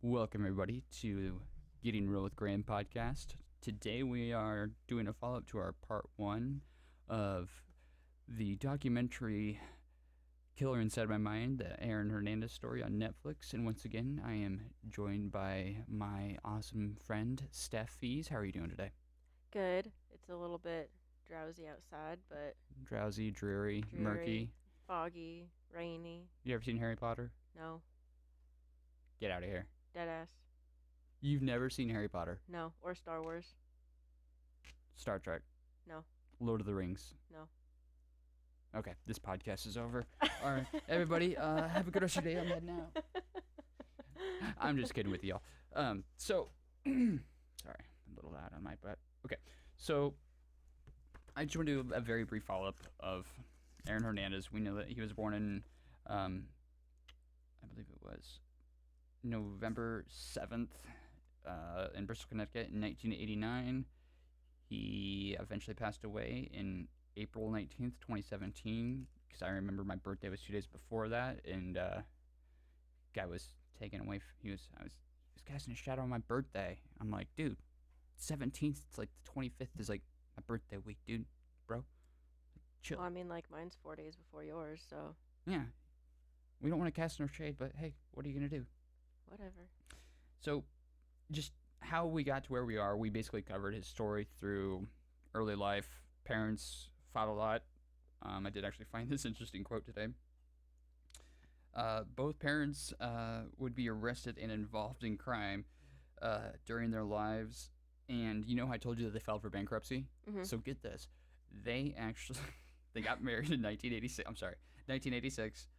Welcome, everybody, to Getting Real with Graham podcast. Today we are doing a follow-up to our part one of the documentary Killer Inside My Mind, the Aaron Hernandez story on Netflix. And once again, I am joined by my awesome friend, Steph Fees. How are you doing today? Good. It's a little bit drowsy outside, but Drowsy, dreary, dreary, murky. foggy, rainy. You ever seen Harry Potter? No. Get out of here. Deadass. You've never seen Harry Potter? No. Or Star Wars. Star Trek? No. Lord of the Rings? No. Okay, this podcast is over. All right, everybody, have a good rest of your day. I'm heading out. I'm just kidding with y'all. Sorry, I'm a little loud on my butt. Okay, so I just want to do a very brief follow-up of Aaron Hernandez. We know that he was born in, I believe it was November 7th in Bristol, Connecticut in 1989. He eventually passed away in April 19th, 2017, because I remember my birthday was 2 days before that, and guy was taken away. He was casting a shadow on my birthday. I'm like, dude, 17th, it's like the 25th is like my birthday week, dude, bro. Chill. Well, I mean, like, mine's 4 days before yours, so Yeah. We don't want to cast no shade, but hey, what are you going to do? whatever. So, just how we got to where we are, we basically covered his story through early life. Parents fought a lot. I did actually find this interesting quote today. Both parents would be arrested and involved in crime during their lives. And you know how I told you that they filed for bankruptcy? Mhm. So get this. They actually, they got married in 1986. I'm sorry, 1986.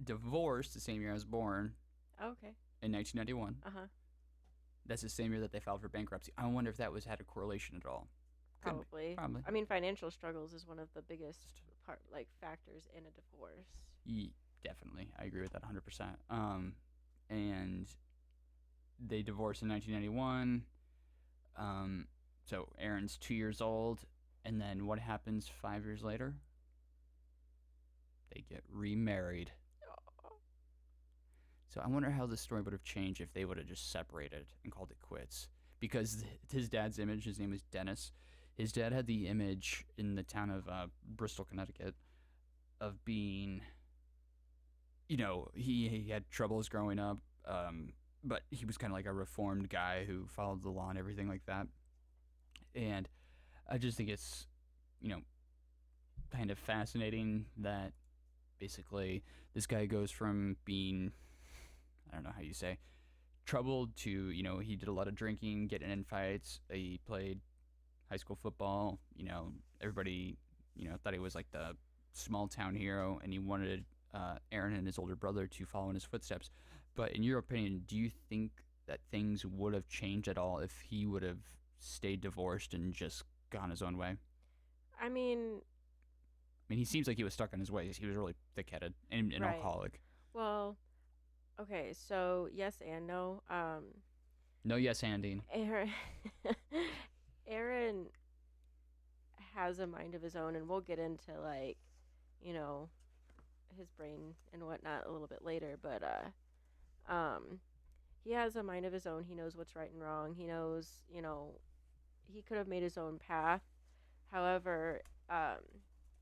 Divorced the same year I was born Okay. in 1991. Uh-huh. That's the same year that they filed for bankruptcy. I wonder if that had a correlation at all. Could be. Probably. Probably. I mean, financial struggles is one of the biggest factors in a divorce. Definitely. I agree with that 100%. And they divorced in 1991. So Aaron's 2 years old. And then what happens 5 years later? They get remarried. So I wonder how the story would have changed if they would have just separated and called it quits. Because his dad's image, his name is Dennis. His dad had the image in the town of Bristol, Connecticut, of being, he had troubles growing up, but he was kind of like a reformed guy who followed the law and everything like that. And I just think it's, kind of fascinating that basically this guy goes from being, I don't know how you say, troubled to, he did a lot of drinking, getting in fights. He played high school football. Everybody, thought he was like the small town hero, and he wanted Aaron and his older brother to follow in his footsteps. But in your opinion, do you think that things would have changed at all if he would have stayed divorced and just gone his own way? I mean, he seems like he was stuck in his ways. He was really thick-headed and an right. alcoholic. Well, okay, so yes and no. No yes handing. Aaron has a mind of his own, and we'll get into his brain and whatnot a little bit later, but he has a mind of his own. He knows what's right and wrong. He knows, he could have made his own path. However,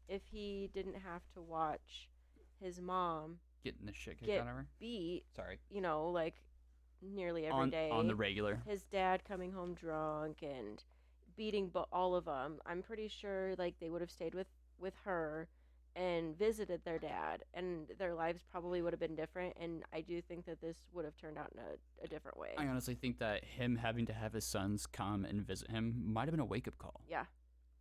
if he didn't have to watch his mom getting the shit kicked out of her, beat, sorry, nearly every day on the regular, his dad coming home drunk and beating all of them, I'm pretty sure they would have stayed with her and visited their dad, and their lives probably would have been different. And I do think that this would have turned out in a different way. I honestly think that him having to have his sons come and visit him might have been a wake-up call. Yeah.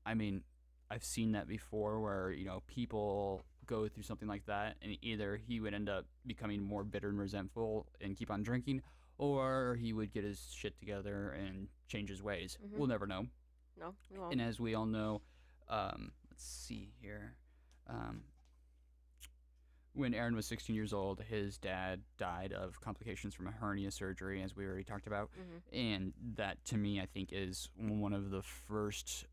I mean, I've seen that before where, people go through something like that, and either he would end up becoming more bitter and resentful and keep on drinking, or he would get his shit together and change his ways. Mm-hmm. We'll never know. No, we won't. And as we all know, let's see here. When Aaron was 16 years old, his dad died of complications from a hernia surgery, as we already talked about. Mm-hmm. And that, to me, I think is one of the first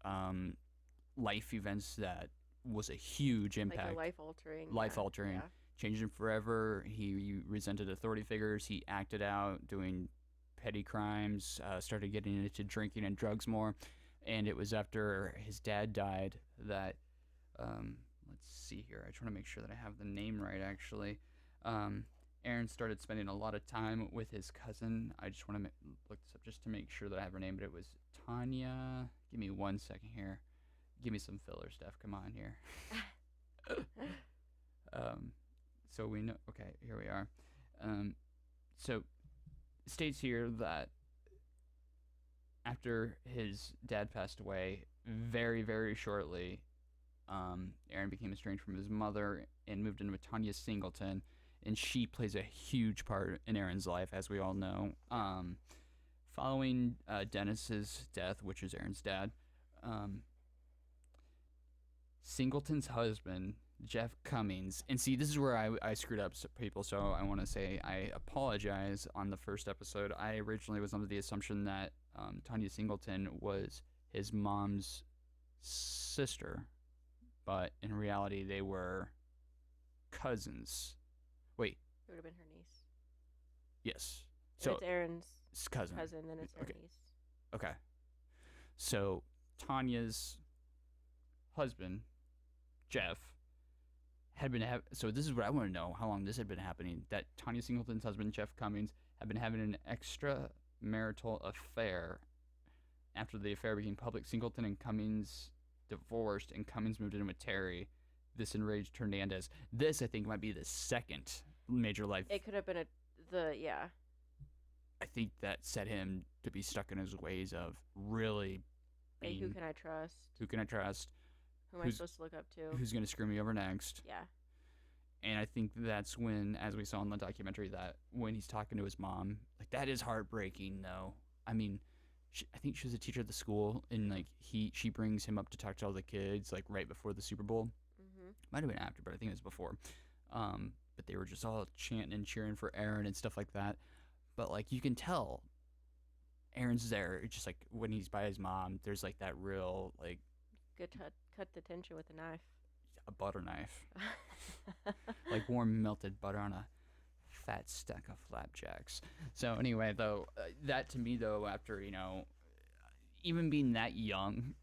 life events that was a huge impact. Life altering. Life altering. Yeah. changed him forever. He resented authority figures. He acted out doing petty crimes, started getting into drinking and drugs more. And it was after his dad died that, let's see here. I just want to make sure that I have the name right, actually. Aaron started spending a lot of time with his cousin. I just want to look this up just to make sure that I have her name, but it was Tanya. Give me 1 second here. Give me some filler stuff. Come on here. So we know. Okay, here we are. So it states here that after his dad passed away, very, very shortly, Aaron became estranged from his mother and moved in with Tanya Singleton, and she plays a huge part in Aaron's life, as we all know. Following Dennis's death, which is Aaron's dad, Singleton's husband, Jeff Cummings, and see, this is where I screwed up, people, so I want to say I apologize on the first episode. I originally was under the assumption that Tanya Singleton was his mom's sister, but in reality, they were cousins. Wait. It would have been her niece. Yes. So So it's Aaron's cousin. then it's her Okay. niece. Okay. So Tanya's husband, Jeff, had been so this is what I want to know, how long this had been happening. That Tanya Singleton's husband, Jeff Cummings, had been having an extramarital affair. After the affair became public, Singleton and Cummings divorced, and Cummings moved in with Terry. This enraged Hernandez. This, I think, might be the second major life. It could have been yeah. I think that set him to be stuck in his ways of really Like, being, who can I trust? who can I trust? Who am I supposed to look up to? Who's going to screw me over next? Yeah. And I think that's when, as we saw in the documentary, that when he's talking to his mom, like, that is heartbreaking, though. I mean, I think she was a teacher at the school, and like she brings him up to talk to all the kids, like, right before the Super Bowl. Mm-hmm. Might have been after, but I think it was before. But they were just all chanting and cheering for Aaron and stuff like that. But like, you can tell Aaron's there. It's just like when he's by his mom, there's like that real, like, Good cut the tension with a knife. a butter knife, like warm melted butter on a fat stack of flapjacks. So anyway, though, that to me, though, after, even being that young,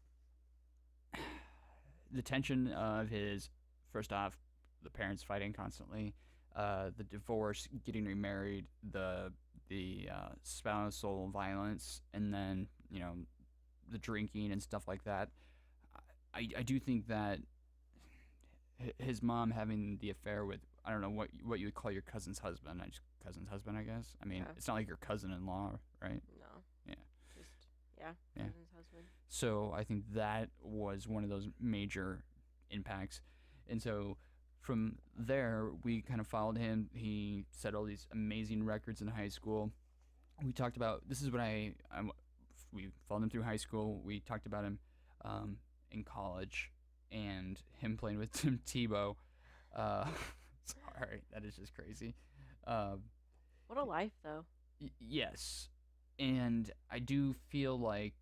the tension of his, first off, the parents fighting constantly, the divorce, getting remarried, the spousal violence, and then, the drinking and stuff like that. I do think that his mom having the affair with, I don't know what you would call your cousin's husband. Cousin's husband, I guess. I mean, Yeah. It's not like your cousin-in-law, right? No. Yeah. Just yeah. Yeah. Cousin's husband. So I think that was one of those major impacts. And so from there, we kind of followed him. He set all these amazing records in high school. We talked about, this is what we followed him through high school. We talked about him in college and him playing with Tim Tebow. Sorry, that is just crazy. What a life, though. Yes. And I do feel like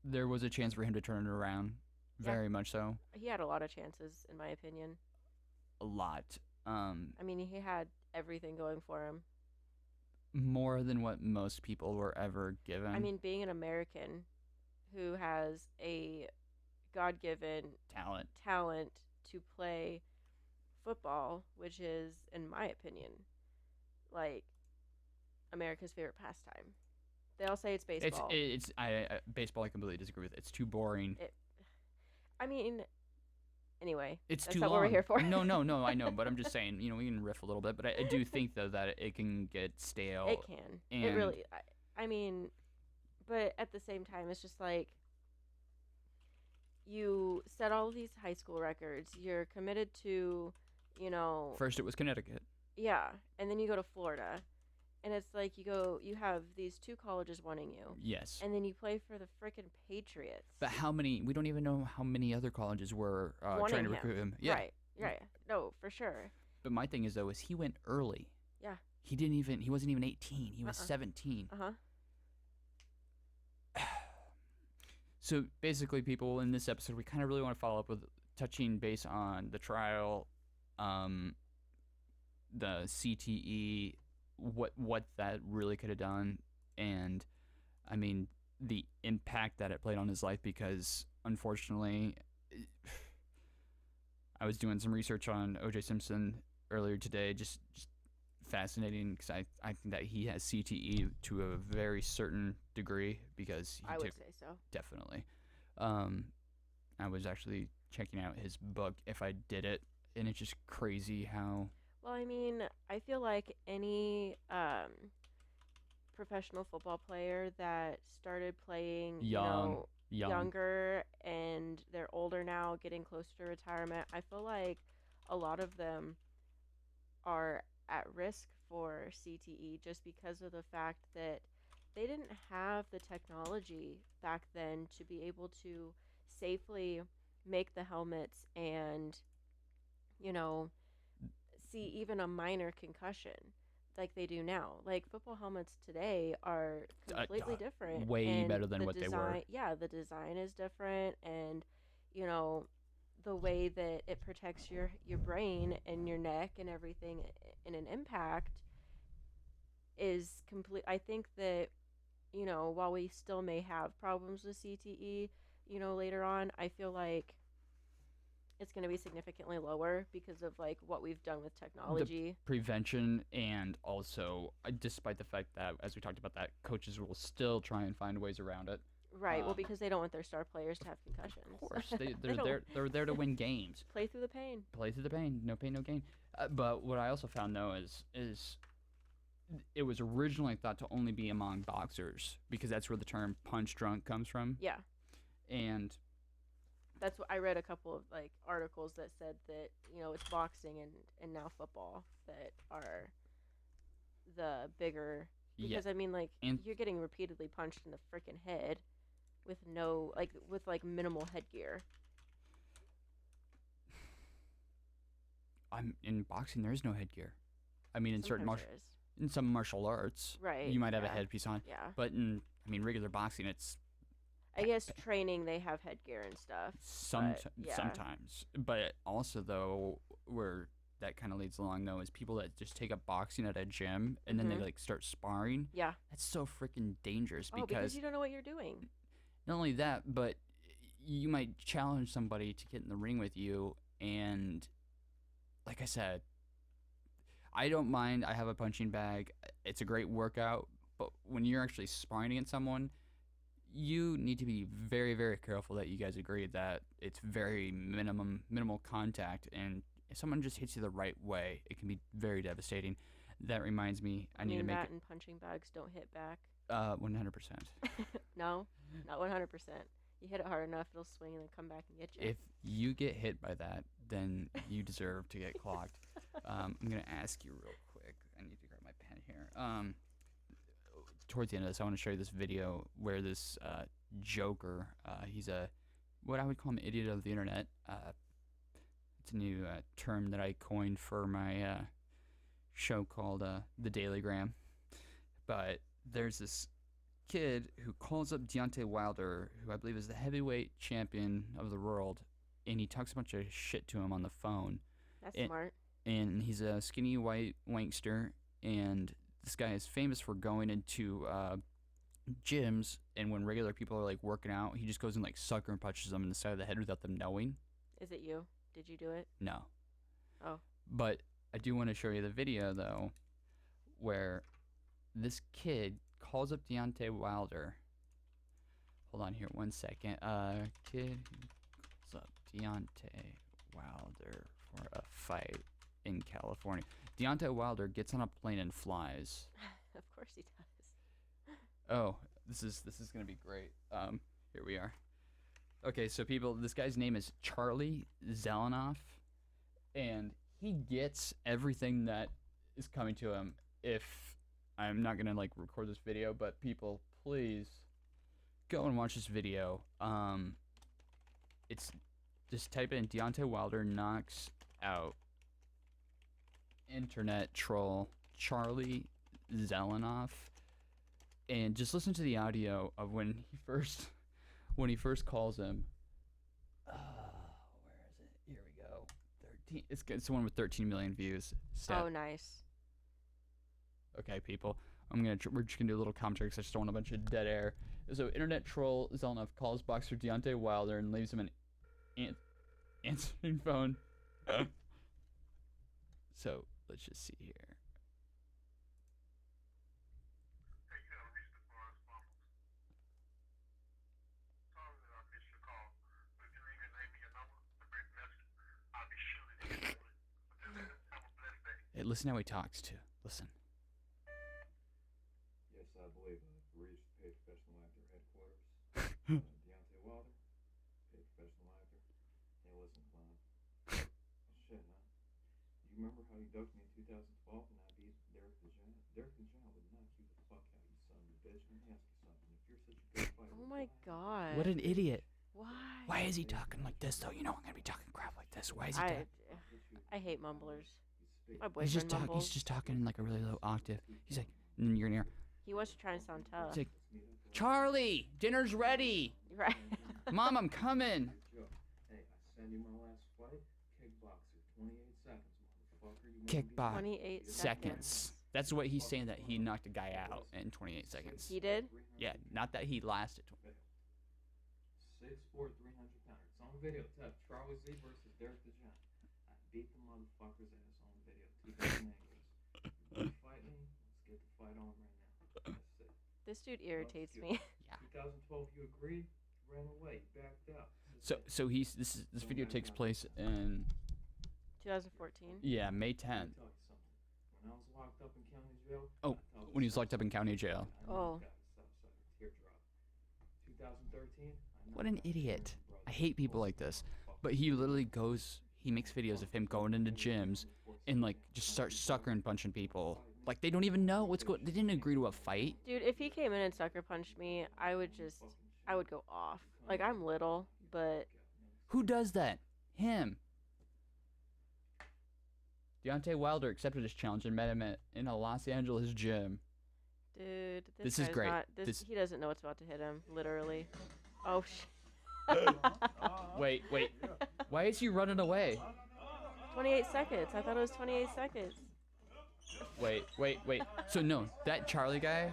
there was a chance for him to turn it around. Yeah. Very much so. He had a lot of chances, in my opinion. A lot. I mean, he had everything going for him. More than what most people were ever given. I mean, being an American who has a God-given talent to play football, which is, in my opinion, like, America's favorite pastime. They all say it's baseball. Baseball I completely disagree with. It's too boring. I mean, anyway, it's that's too not long. what we're here for. No, I know, but I'm just saying, we can riff a little bit, but I do think, though, that it can get stale. It can. It really, I mean, but at the same time, it's just like, you set all these high school records, you're committed to, First it was Connecticut. Yeah, and then you go to Florida, and it's like you have these two colleges wanting you. Yes. And then you play for the frickin' Patriots. But we don't even know how many other colleges were trying to recruit him. Yeah. Right. No, for sure. But my thing is, though, is he went early. Yeah. He wasn't even 18. He was 17. Uh-huh. So basically, people, in this episode, we kind of really want to follow up with touching base on the trial, the CTE, what that really could have done, and I mean the impact that it played on his life, because unfortunately I was doing some research on O.J. Simpson earlier today, just fascinating, because I think that he has CTE to a very certain degree, because he I would took, say so. definitely. I was actually checking out his book, If I Did It, and it's just crazy how Well, I mean, I feel like any professional football player that started playing, young, young, younger and they're older now, getting closer to retirement, I feel like a lot of them are at risk for CTE just because of the fact that they didn't have the technology back then to be able to safely make the helmets and, you know, see even a minor concussion like they do now. Like football helmets today are completely different, way and better than the what they were. design, yeah, the design is different, and you know, the way that it protects your brain and your neck and everything in an impact is complete. I think that, while we still may have problems with CTE, later on, I feel like it's going to be significantly lower because of like what we've done with The technology. prevention, and also, despite the fact that, as we talked about, that coaches will still try and find ways around it. Right. Well, because they don't want their star players to have concussions. Of course, They they're don't there. They're there to win games. play through the pain. Play through the pain. No pain, no gain. But what I also found, though, is it was originally thought to only be among boxers, because that's where the term punch drunk comes from. Yeah. And That's what I read, a couple of like articles that said that, it's boxing and now football that are the bigger, yeah, because I mean, like, and you're getting repeatedly punched in the freaking head with no, like, with like minimal headgear. I'm in boxing. There is no headgear. I mean, Sometimes there is. in some martial arts, Right. you might have a Yeah. headpiece on, Yeah. but in, I mean, regular boxing, it's I guess training they have headgear and stuff. But yeah. sometimes. But also, though, where that kind of leads along, though, is people that just take up boxing at a gym and then they like start sparring. Yeah. That's so freaking dangerous, Oh, because you don't know what you're doing. not only that, but you might challenge somebody to get in the ring with you, and like I said, I don't mind. I have a punching bag. It's a great workout, but when you're actually sparring against someone, you need to be very, very careful that you guys agree that it's very minimal contact, and if someone just hits you the right way, it can be very devastating. That reminds me, I need to make that and punching bags don't hit back. 100%. No, not 100%. You hit it hard enough, it'll swing and then come back and get you. If you get hit by that, then you deserve to get clocked. I'm gonna ask you real quick. I need to grab my pen here. Towards the end of this, I want to show you this video where this Joker, he's what I would call an idiot of the internet. It's a new term that I coined for my show called The Daily Gram. But there's this kid who calls up Deontay Wilder, who I believe is the heavyweight champion of the world, and he talks a bunch of shit to him on the phone. That's smart. And he's a skinny white wankster, and this guy is famous for going into gyms, and when regular people are like working out, he just goes and like sucker punches them in the side of the head without them knowing. Is it you? Did you do it? No. Oh. But I do want to show you the video, though, where this kid calls up Deontay Wilder. Hold on here 1 second. Kid calls up Deontay Wilder for a fight in California. Deontay Wilder gets on a plane and flies. Of course he does. Oh, this is gonna be great. Here we are. Okay, so people, this guy's name is Charlie Zelenoff, and he gets everything that is coming to him. If I'm not gonna like record this video, but people, please go and watch this video. It's just type in Deontay Wilder knocks out internet troll Charlie Zelenoff, and just listen to the audio of when he first calls him. Where is it? Here we go. They're It's the one with 13 million views. Oh, nice. Okay, people. We're just gonna do a little commentary because I just don't want a bunch of dead air. So, internet troll Zelnov calls boxer Deontay Wilder and leaves him an answering phone. So let's just see here. Hey, listen how he talks too. Listen. Yes, I believe I've reached paid professional actor headquarters. Deontay Wilder, paid professional actor. Hey, listen, clown. Shit, huh? You remember how you ducked me in 2012 and I beat Derek the Giant? Derek the Giant would knock you the fuck out, you son of a bitch. Let me ask you something. If you're such a good fighter, Oh my god. What an idiot. Why? Why is he talking like this though? You know I'm gonna be talking crap like this. Why is he talking? I hate mumblers. My He's boyfriend mumbles. just talking in like a really low octave. He's like, and you're gonna hear. He wants to try and sound tough. He's like, Charlie, dinner's ready. Right. Mom, I'm coming. Hey, I send you my last fight. Kickboxer, 28 seconds, motherfucker. You Kickbox. 28 Seconds. That's what he's saying, that he knocked a guy out in 28 seconds. He did? Yeah, not that he lasted. 6'4", 300 pounder. It's on video. Tough. Charlie Z versus Derek the Giant. I beat the motherfucker's ass on video. 2,000 angles. You fight me? Let's get the fight on right now. That's it. This dude irritates me. Yeah. 2012, you agreed. Ran away. You backed out. So this video takes place in 2014. May 10th. Let me tell you something. When I was locked up in county jail. Oh, when he was locked up in county jail. Oh. 2013. What an idiot. I hate people like this. But he literally he makes videos of him going into gyms and like just start suckering punching people. Like they don't even know what's going. They didn't agree to a fight. Dude, if he came in and sucker punched me, I would go off. Like, I'm little, but Who does that? Him. Deontay Wilder accepted his challenge and met him in a Los Angeles gym. dude, This is guy's great. Not, This- he doesn't know what's about to hit him, literally. Oh shit. Wait. Why is he running away? 28 seconds. I thought it was 28 seconds. Wait. So no, that Charlie guy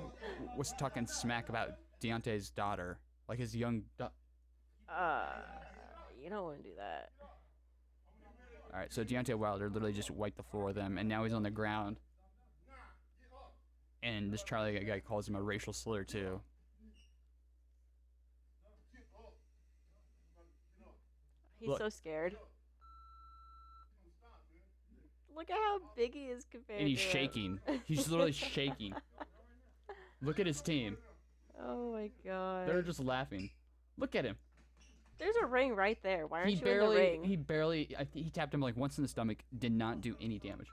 was talking smack about Deontay's daughter, like his young. You don't want to do that. All right, so Deontay Wilder literally just wiped the floor with him, and now he's on the ground. And this Charlie guy calls him a racial slur too. He's Look. so scared. Look at how big he is compared And he's to him. shaking. He's literally shaking. Look at his team. Oh my god. They're just laughing. Look at him. There's a ring right there. Why aren't He you in the ring? barely, I think he tapped him like once in the stomach, did not do any damage.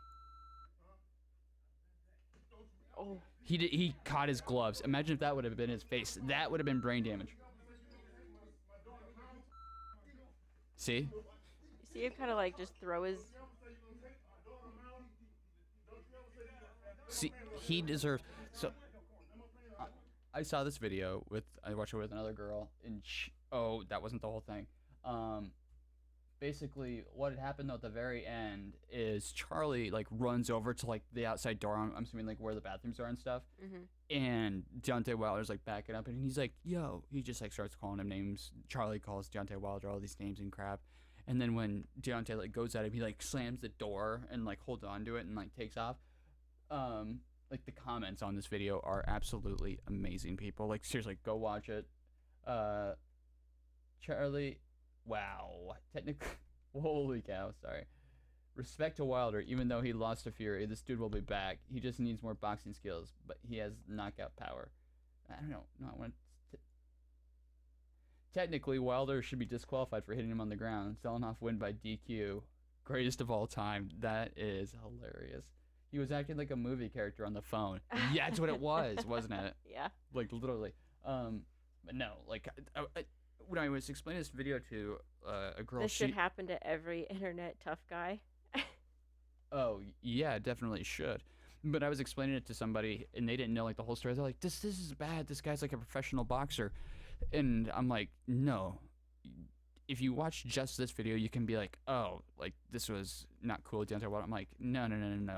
Oh. He caught his gloves. Imagine if that would have been his face. That would have been brain damage. See? You see him kind of like just throw his. See, he deserves. So, I saw this video I watched it with another girl, and that wasn't the whole thing. Basically, what had happened though at the very end is Charlie like runs over to like the outside door. I'm assuming like where the bathrooms are and stuff. Mm-hmm. And Deontay Wilder's like backing up, and he's like, "Yo!" He just like starts calling him names. Charlie calls Deontay Wilder all these names and crap. And then when Deontay like goes at him, he like slams the door and like holds on to it and like takes off. Like the comments on this video are absolutely amazing, people. Like seriously, go watch it. Charlie, wow. Technically, holy cow, sorry. Respect to Wilder, even though he lost to Fury, this dude will be back. He just needs more boxing skills, but he has knockout power. I don't know. No, I want Technically, Wilder should be disqualified for hitting him on the ground. Zelenoff win by DQ. Greatest of all time. That is hilarious. He was acting like a movie character on the phone. Yeah, that's what it was, wasn't it? Yeah. Like, literally. But no, like, when I was explaining this video to a girl, This should happen to every internet tough guy. Oh, yeah, it definitely should. But I was explaining it to somebody, and they didn't know, like, the whole story. They're like, this is bad. This guy's, like, a professional boxer. And I'm like, no. if you watch just this video, you can be like, oh, like this was not cool. Deontay Wilder. I'm like, no.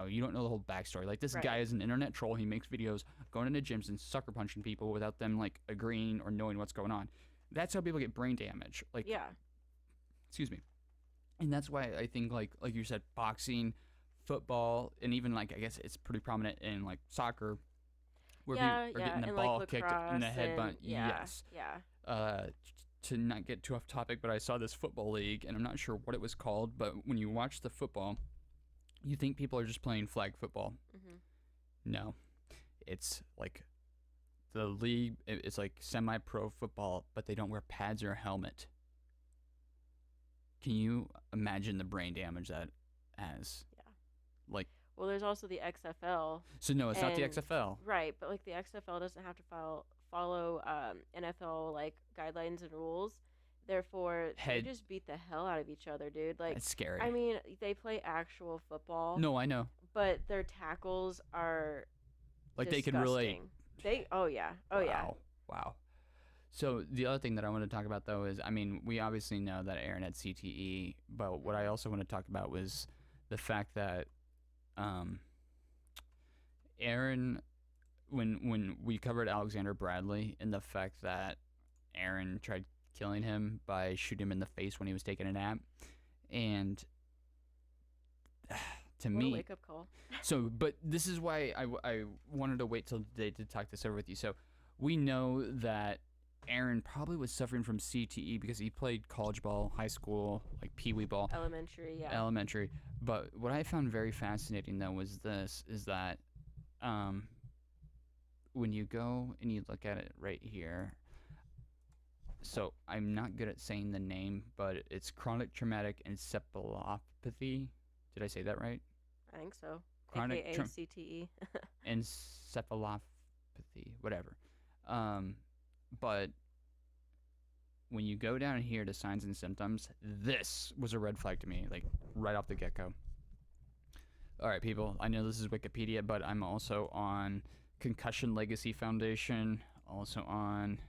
You don't know the whole backstory. Like this Right. guy is an internet troll. He makes videos going into gyms and sucker punching people without them like agreeing or knowing what's going on. That's how people get brain damage. Like, Yeah. excuse me. And that's why I think like you said, boxing, football, and even like I guess it's pretty prominent in like soccer, where people are getting the and ball like kicked in the lacrosse headbutt. and- Yeah. Yes. Yeah. To not get too off topic, but I saw this football league, and I'm not sure what it was called, but when you watch the football, you think people are just playing flag football. Mhm. No. It's like the league, it's like semi-pro football, but they don't wear pads or a helmet. Can you imagine the brain damage that has? Yeah. Like, Well, there's also the XFL. so no, it's not the And- XFL. Right, but like the XFL doesn't have to follow NFL like guidelines and rules. Therefore, Head- they just beat the hell out of each other, dude. Like, It's scary. I mean, they play actual football. No, I know. But their tackles are Like they can relate. disgusting. Oh yeah. Oh yeah. Wow. So the other thing that I want to talk about though is, I mean, we obviously know that Aaron had CTE, but what I also want to talk about was the fact that Aaron, when we covered Alexander Bradley, and the fact that Aaron tried killing him by shooting him in the face when he was taking a nap, and to What a me, wake up call. so, but this is why I wanted to wait till today to talk this over with you. So, we know that Aaron probably was suffering from CTE because he played college ball, high school, like pee wee ball, Elementary, yeah. elementary. But what I found very fascinating though was that when you go and you look at it right here. So I'm not good at saying the name, but it's chronic traumatic encephalopathy. Did I say that right? I think so. Chronic AKA CTE. Encephalopathy, whatever. But when you go down here to signs and symptoms, this was a red flag to me, like right off the get-go. All right, people, I know this is Wikipedia, but I'm also on Concussion Legacy Foundation, also on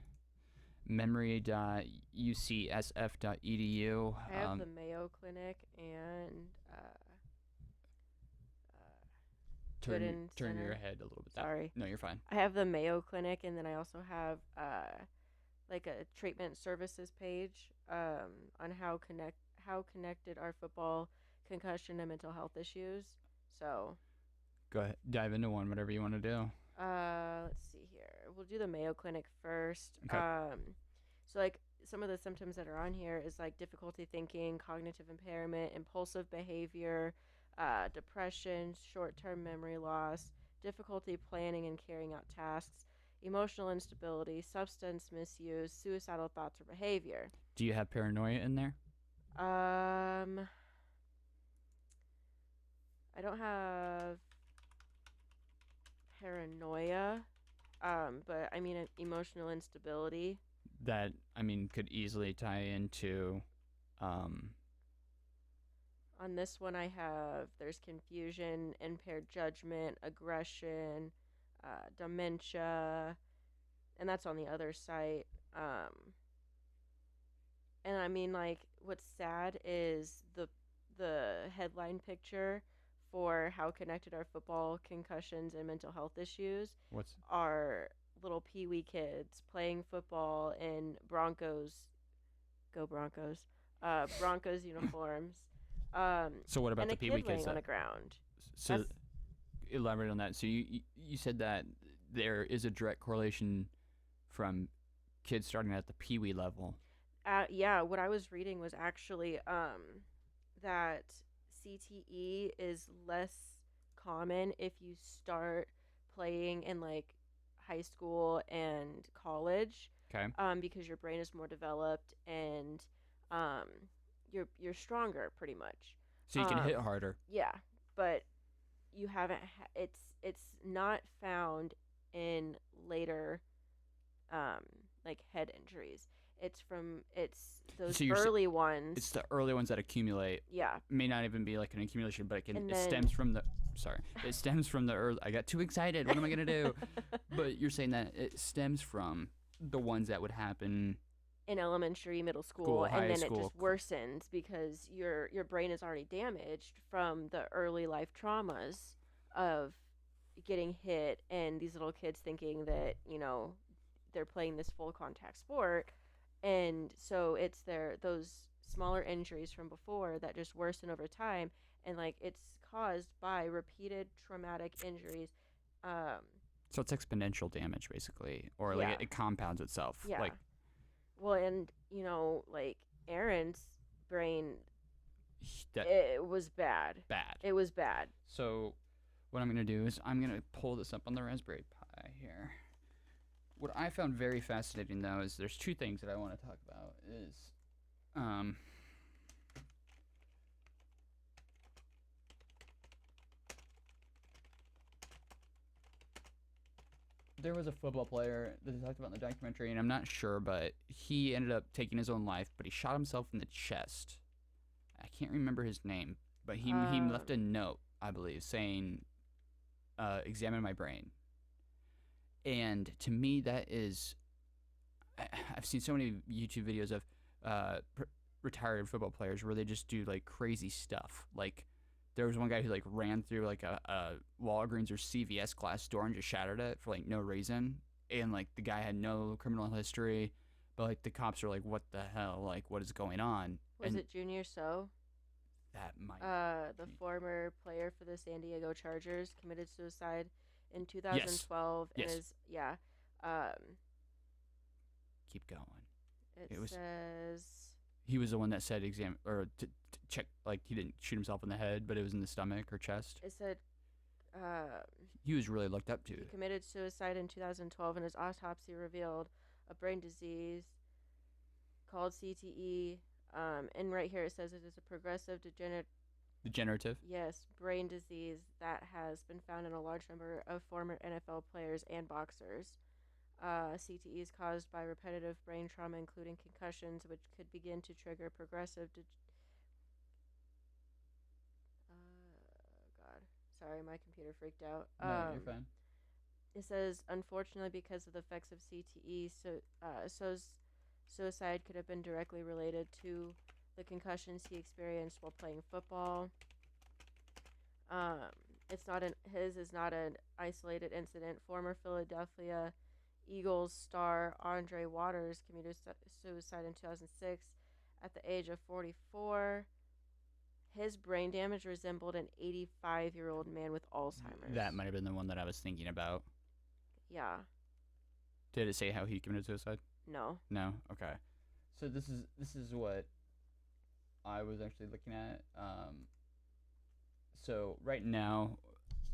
memory.ucsf.edu. I have the Mayo Clinic and turn Gooden your Center. head a little bit. Sorry. No, you're fine. I have the Mayo Clinic, and then I also have like a treatment services page on how connected are football, concussion, and mental health issues. So Go ahead, dive into one, whatever you want to do. let's see here. We'll do the Mayo Clinic first. Okay. So like some of the symptoms that are on here is like difficulty thinking, cognitive impairment, impulsive behavior, depression, short-term memory loss, difficulty planning and carrying out tasks, emotional instability, substance misuse, suicidal thoughts or behavior. Do you have paranoia in there? I don't have paranoia, but I mean emotional instability. That, I mean, could easily tie into On this one, I have there's confusion, impaired judgment, aggression, dementia, and that's on the other site. And I mean, like, what's sad is the headline picture for how connected are football, concussions, and mental health issues what's are little peewee kids playing football in Broncos, go Broncos, Broncos uniforms. so what about And the a Pee Wee kid laying kids? on the ground. So That's- elaborate on that. So you said that there is a direct correlation from kids starting at the Pee Wee level. Yeah, what I was reading was actually that CTE is less common if you start playing in like high school and college, Okay. because your brain is more developed and you're stronger pretty much. So you can hit um, harder. Yeah, but you haven't. It's not found in later, like head injuries. It's those So you're early ones. It's the early ones that accumulate. Yeah, May not even be like an accumulation, but And it then- stems from the. Sorry, it stems from the early. I got too excited. What am I gonna do? But you're saying that it stems from the ones that would happen in elementary, middle school, School, and high then it school, just worsens because your brain is already damaged from the early life traumas of getting hit, and these little kids thinking that, they're playing this full contact sport, and so it's those smaller injuries from before that just worsen over time, and like it's caused by repeated traumatic injuries. um So it's exponential damage, basically, or like yeah, it compounds itself. yeah. Like Well, and like Aaron's brain, that it was bad. bad. It was bad. So what I'm gonna do is I'm gonna pull this up on the Raspberry Pi here. What I found very fascinating though is there's two things that I want to talk about. Is um, there was a football player that they talked about in the documentary, and I'm not sure, but he ended up taking his own life, but he shot himself in the chest. I can't remember his name, but he left a note, I believe, saying, "Examine my brain." And to me, that is, I've seen so many YouTube videos of retired football players where they just do like crazy stuff. Like there was one guy who like ran through like a Walgreens or CVS glass door and just shattered it for like no reason, and like the guy had no criminal history, but like the cops are like, "What the hell? Like what is going on?" Was And it Junior So? that might The be- former player for the San Diego Chargers committed suicide in Yes. 2012, and Yes. is Um, keep going. it It was- says He was the one that said exam or to check, like he didn't shoot himself in the head, but it was in the stomach or chest. it said He was really looked up he to. committed suicide in 2012, and his autopsy revealed a brain disease called CTE. And right here it says it is a progressive Degenerative. brain disease that has been found in a large number of former NFL players and boxers. CTE is caused by repetitive brain trauma, including concussions, which could begin to trigger progressive. God, sorry, my computer freaked out. No, you're fine. It says, unfortunately, because of the effects of CTE, suicide could have been directly related to the concussions he experienced while playing football. His is not an isolated incident. Former Philadelphia Eagles star Andre Waters committed suicide in 2006 at the age of 44. His brain damage resembled an 85-year-old man with Alzheimer's. That might have been the one that I was thinking about. Yeah. Did it say how he committed suicide? No. No. Okay. So this is what I was actually looking at. So right now,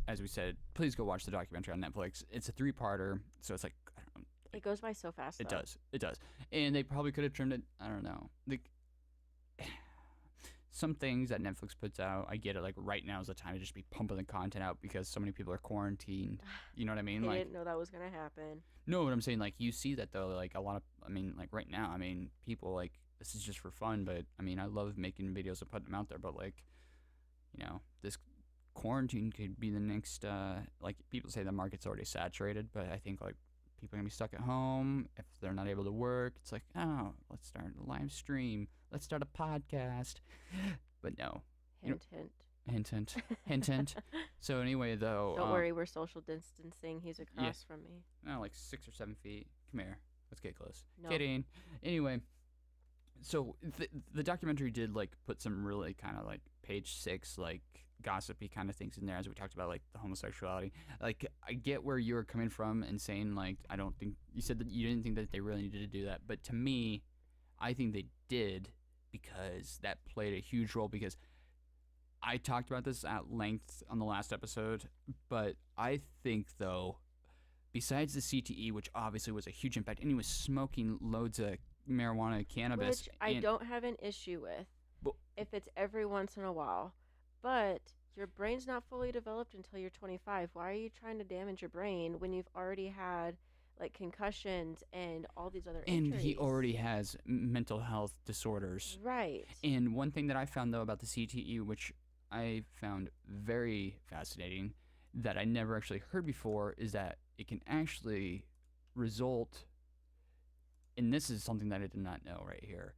as we said, please go watch the documentary on Netflix. It's a 3-parter, so it's like, I don't know, It goes by so fast. it though. does. It does. And they probably could have trimmed it. I don't know. Like some things that Netflix puts out, I get it. Like right now is the time to just be pumping the content out because so many people are quarantined. You know what I mean? I Like didn't know that was gonna happen. no, what I'm saying, like you see that though. Like a lot of, I mean, like right now, I mean, people like this is just for fun, but I mean, I love making videos and putting them out there. But like, this quarantine could be the next. Like people say, the market's already saturated, but I think like people are gonna be stuck at home if they're not able to work. It's like, oh, let's start a live stream. Let's start a podcast. But no, Hint, hint. hint, hint, hint, hint. So anyway, though, Don't worry, we're social distancing. He's across from me. no, like 6 or 7 feet. Come here, let's get close. No. Kidding. Anyway, so the documentary did like put some really kind of like page 6 like gossipy kind of things in there, as we talked about like the homosexuality. Like I get where you were coming from and saying like I don't think you said that you didn't think that they really needed to do that, but to me, I think they did because that played a huge role. Because I talked about this at length on the last episode, but I think though, besides the CTE, which obviously was a huge impact, and he was smoking loads of marijuana, cannabis, Which I don't have an issue with But- if it's every once in a while. But your brain's not fully developed until you're 25. Why are you trying to damage your brain when you've already had like concussions and all these other and injuries? he already has mental health disorders. Right. And one thing that I found though about the CTE, which I found very fascinating, that I never actually heard before, is that it can actually result and this is something that I did not know right here.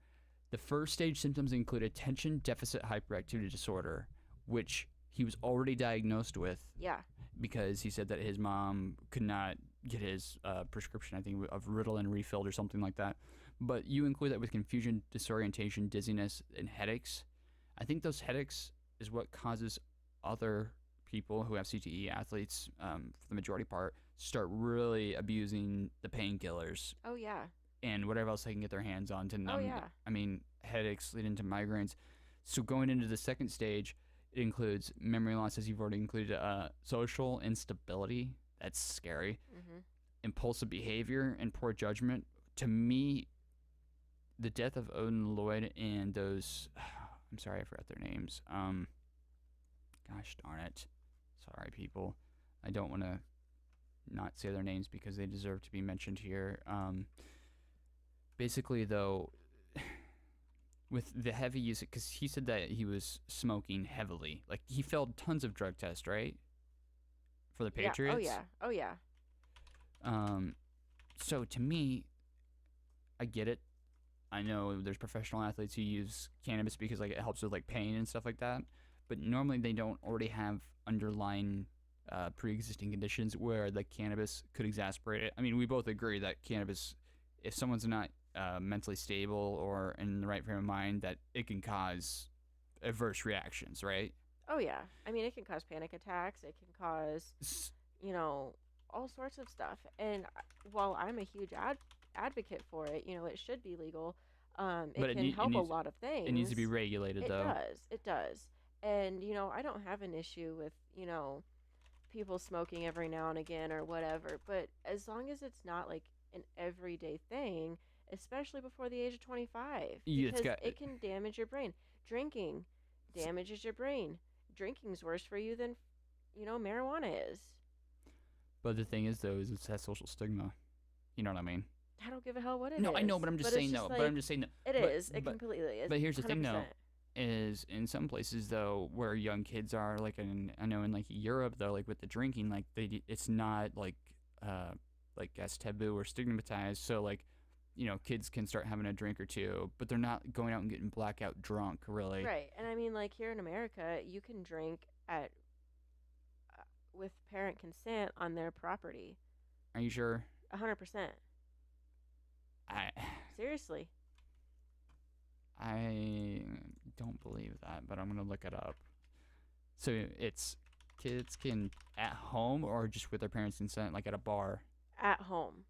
The first stage symptoms include attention deficit hyperactivity disorder, which he was already diagnosed with Yeah. because he said that his mom could not get his prescription, I think, of Ritalin refilled or something like that. But you include that with confusion, disorientation, dizziness, and headaches. I think those headaches is what causes other people who have CTE, athletes, for the majority part, start really abusing the painkillers Oh yeah. and whatever else they can get their hands on to Oh numb. yeah. I mean, headaches lead into migraines. So going into the second stage, it includes memory loss, as you've already included, social instability. That's scary. Mhm. Impulsive behavior and poor judgment. To me, the death of Odin Lloyd and those, I'm sorry, I forgot their names. Gosh darn it. Sorry, people. I don't want to not say their names because they deserve to be mentioned here. Basically, though, with the heavy use, because he said that he was smoking heavily. Like, he failed tons of drug tests, right? For the Patriots? Yeah. Oh yeah. So to me, I get it. I know there's professional athletes who use cannabis because like it helps with like pain and stuff like that. But normally they don't already have underlying pre-existing conditions where the cannabis could exacerbate it. I mean, we both agree that cannabis, if someone's not mentally stable or in the right frame of mind, that it can cause adverse reactions, right? Oh yeah. I mean, it can cause panic attacks. It can cause, all sorts of stuff. And while I'm a huge advocate for it, it should be legal. But It can help a lot of things. It needs to be regulated, It though. does. It does. And I don't have an issue with people smoking every now and again or whatever. But as long as it's not like an everyday thing, especially before the age of 25, Yeah, it's because got- it can damage your brain. Drinking damages your brain. Drinking's worse for you than marijuana is. But the thing is, though, is it's that social stigma. You know what I mean? I don't give a hell what it is. No, I know, but I'm just it's saying though. like, but I'm just saying that. It but, is. It but, completely is. But here's the thing, though, 100%. is in some places though where young kids are, like I know in like Europe though, like with the drinking, like it's not like as taboo or stigmatized. So like, kids can start having a drink or two, but they're not going out and getting blackout drunk, really. Right. And I mean, like here in America, you can drink at with parent consent on their property. Are you sure? 100%. I Seriously. I don't believe that, but I'm gonna look it up. So it's kids can at home or just with their parents' consent, like at a bar. At home.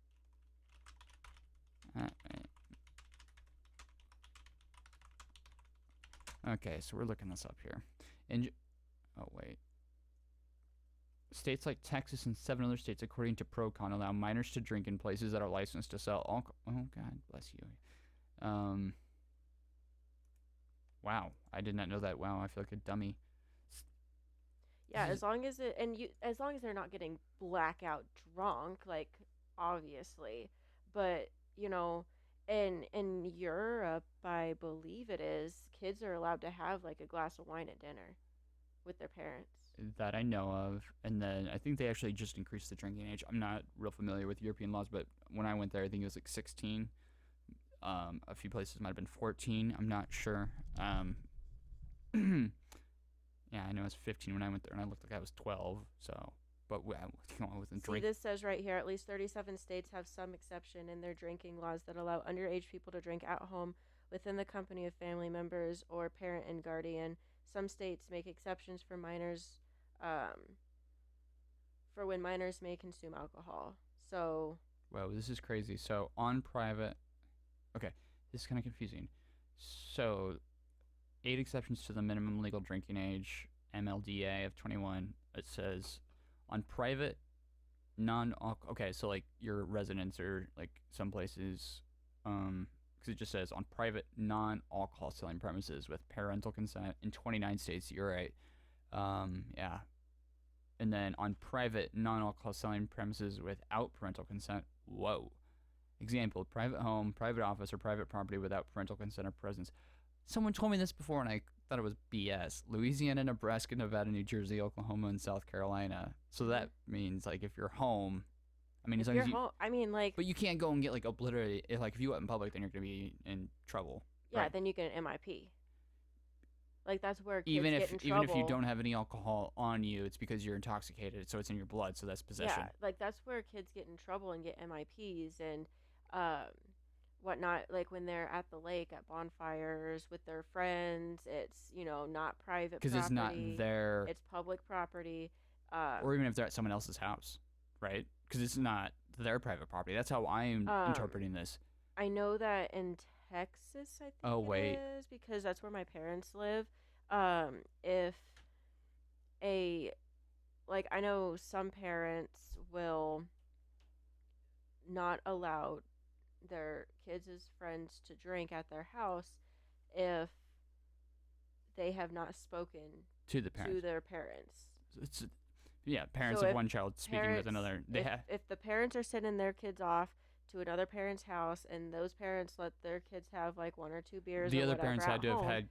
Okay, so we're looking this up here. And oh wait, states like Texas and 7 other states, according to Procon, allow minors to drink in places that are licensed to sell alcohol. Oh God, bless you. Wow, I did not know that. Wow, I feel like a dummy. Yeah, as long as as long as they're not getting blackout drunk, like obviously, but in Europe, I believe it is, kids are allowed to have like a glass of wine at dinner with their parents. That I know of. And then I think they actually just increased the drinking age. I'm not real familiar with European laws, but when I went there, I think it was like 16. A few places might have been 14. I'm not sure. Yeah, I know it was 15 when I went there, and I looked like I was 12. So, but I wasn't See, drinking. this says right here, at least 37 states have some exception in their drinking laws that allow underage people to drink at home within the company of family members or parent and guardian. Some states make exceptions for minors, for when minors may consume alcohol. So. Whoa, this is crazy. So on private, okay, this is kind of confusing. So 8 exceptions to the minimum legal drinking age, MLDA of 21. It says on private okay, so like your residence or like some places, because it just says on private non-alcohol selling premises with parental consent in 29 states. You're right. Yeah. And then on private non-alcohol selling premises without parental consent. Whoa. Example: private home, private office, or private property without parental consent or presence. Someone told me this before, and I thought it was BS. Louisiana, Nebraska, Nevada, New Jersey, Oklahoma, and South Carolina. So that means, like, if you're home, I mean, as If long you're as you. home, I mean, like, But you can't go and get like obliterated. Like if you go out in public, then you're gonna be in trouble. yeah, Right. then you get an MIP. Like that's where kids Even get in if you trouble. don't have any alcohol on you, it's because you're intoxicated, so it's in your blood, so that's possession. Yeah, like that's where kids get in trouble and get MIPs and um, whatnot. Like when they're at the lake at bonfires with their friends, it's not private Because it's not property. their, It's public property. or even if they're at someone else's house, right? Because it's not their private property. That's how I'm interpreting this. I know that in Texas, I think Oh, wait. it is because that's where my parents live. If I know some parents will not allow their kids' friends to drink at their house if they have not spoken To the parents. to their parents. It's, yeah, parents So of if one child speaking with another. If the parents are sending their kids off to another parent's house and those parents let their kids have like one or two beers The or other whatever parents at had to have home, had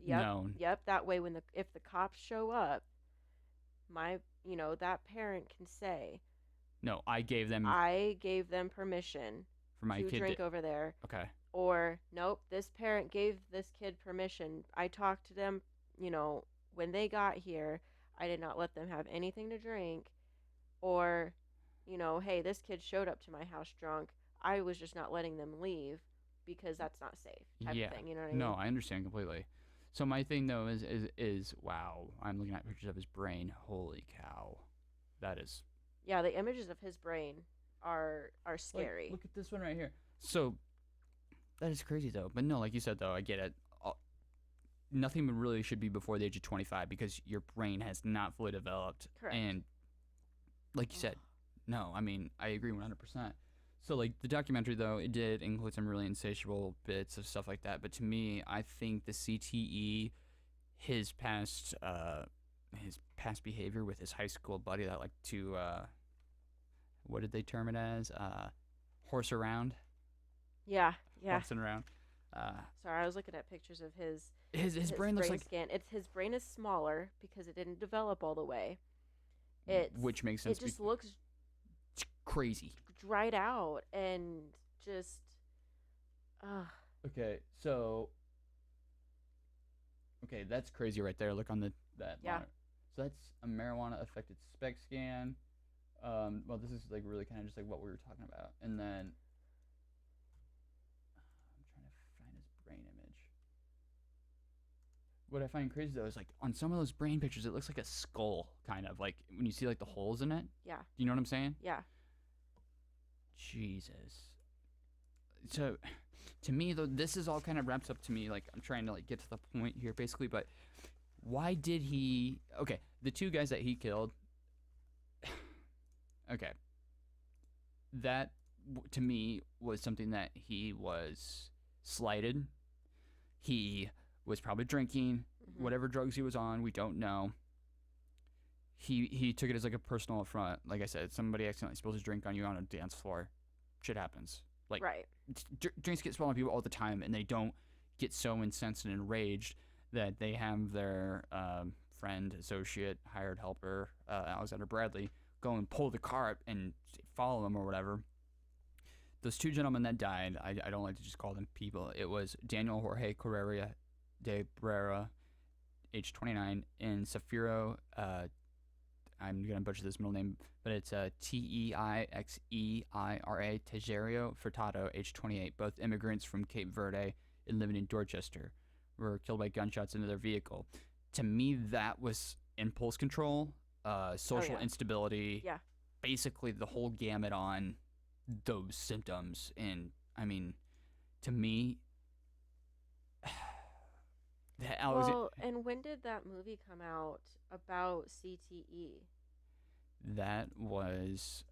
Yep. known. Yep. That way, if the cops show up, that parent can say, No, I gave them I gave them permission for my to kid. drink over there. Okay. Or, nope, this parent gave this kid permission. I talked to them, when they got here. I did not let them have anything to drink. Or, hey, this kid showed up to my house drunk. I was just not letting them leave because that's not safe type Yeah. of thing. You know what I No, mean? I understand completely. So my thing though is wow. I'm looking at pictures of his brain. Holy cow, that is. Yeah, the images of his brain are scary. Like, look at this one right here. So that is crazy though. But no, like you said though, I get it. Nothing really should be before the age of 25 because your brain has not fully developed. Correct. And like you said, no, I mean I agree 100%. So like the documentary though, it did include some really insatiable bits of stuff like that. But to me, I think the CTE, his past behavior with his high school buddy that like to what did they term it as? Horse around. Yeah. Horsing around. Sorry, I was looking at pictures of his brain looks like scan. His brain is smaller because it didn't develop all the way. Which makes sense. It just looks crazy. dried out and just. Okay, so. Okay, that's crazy right there. Look on that. Yeah. Monitor. So that's a marijuana affected spec scan. Well, this is like really kind of just like what we were talking about, and then. I'm trying to find his brain image. What I find crazy though is like on some of those brain pictures, it looks like a skull, kind of like when you see like the holes in it. Yeah. Do you know what I'm saying? Yeah. Jesus. So, to me though, this is all kind of wraps up to me. Like I'm trying to like get to the point here, basically. But why did he? Okay, the two guys that he killed. Okay. That to me was something that he was slighted. He was probably drinking whatever drugs he was on. We don't know. He took it as like a personal affront. Like I said, somebody accidentally spills his drink on you on a dance floor. Shit happens. Like Right. Drinks get spilled on people all the time, and they don't get so incensed and enraged that they have their friend, associate, hired helper, Alexander Bradley, go and pull the car up and follow them or whatever. Those two gentlemen that died, I don't like to just call them people. It was Daniel Jorge Carrera de Brera, age 29, and Safiro, I'm going to butcher this middle name, but it's Teixeira Tejerio Furtado, age 28, both immigrants from Cape Verde and living in Dorchester, were killed by gunshots into their vehicle. To me, that was impulse control, social instability, basically the whole gamut on those symptoms. And, I mean, to me... Well, and when did that movie come out about CTE? That was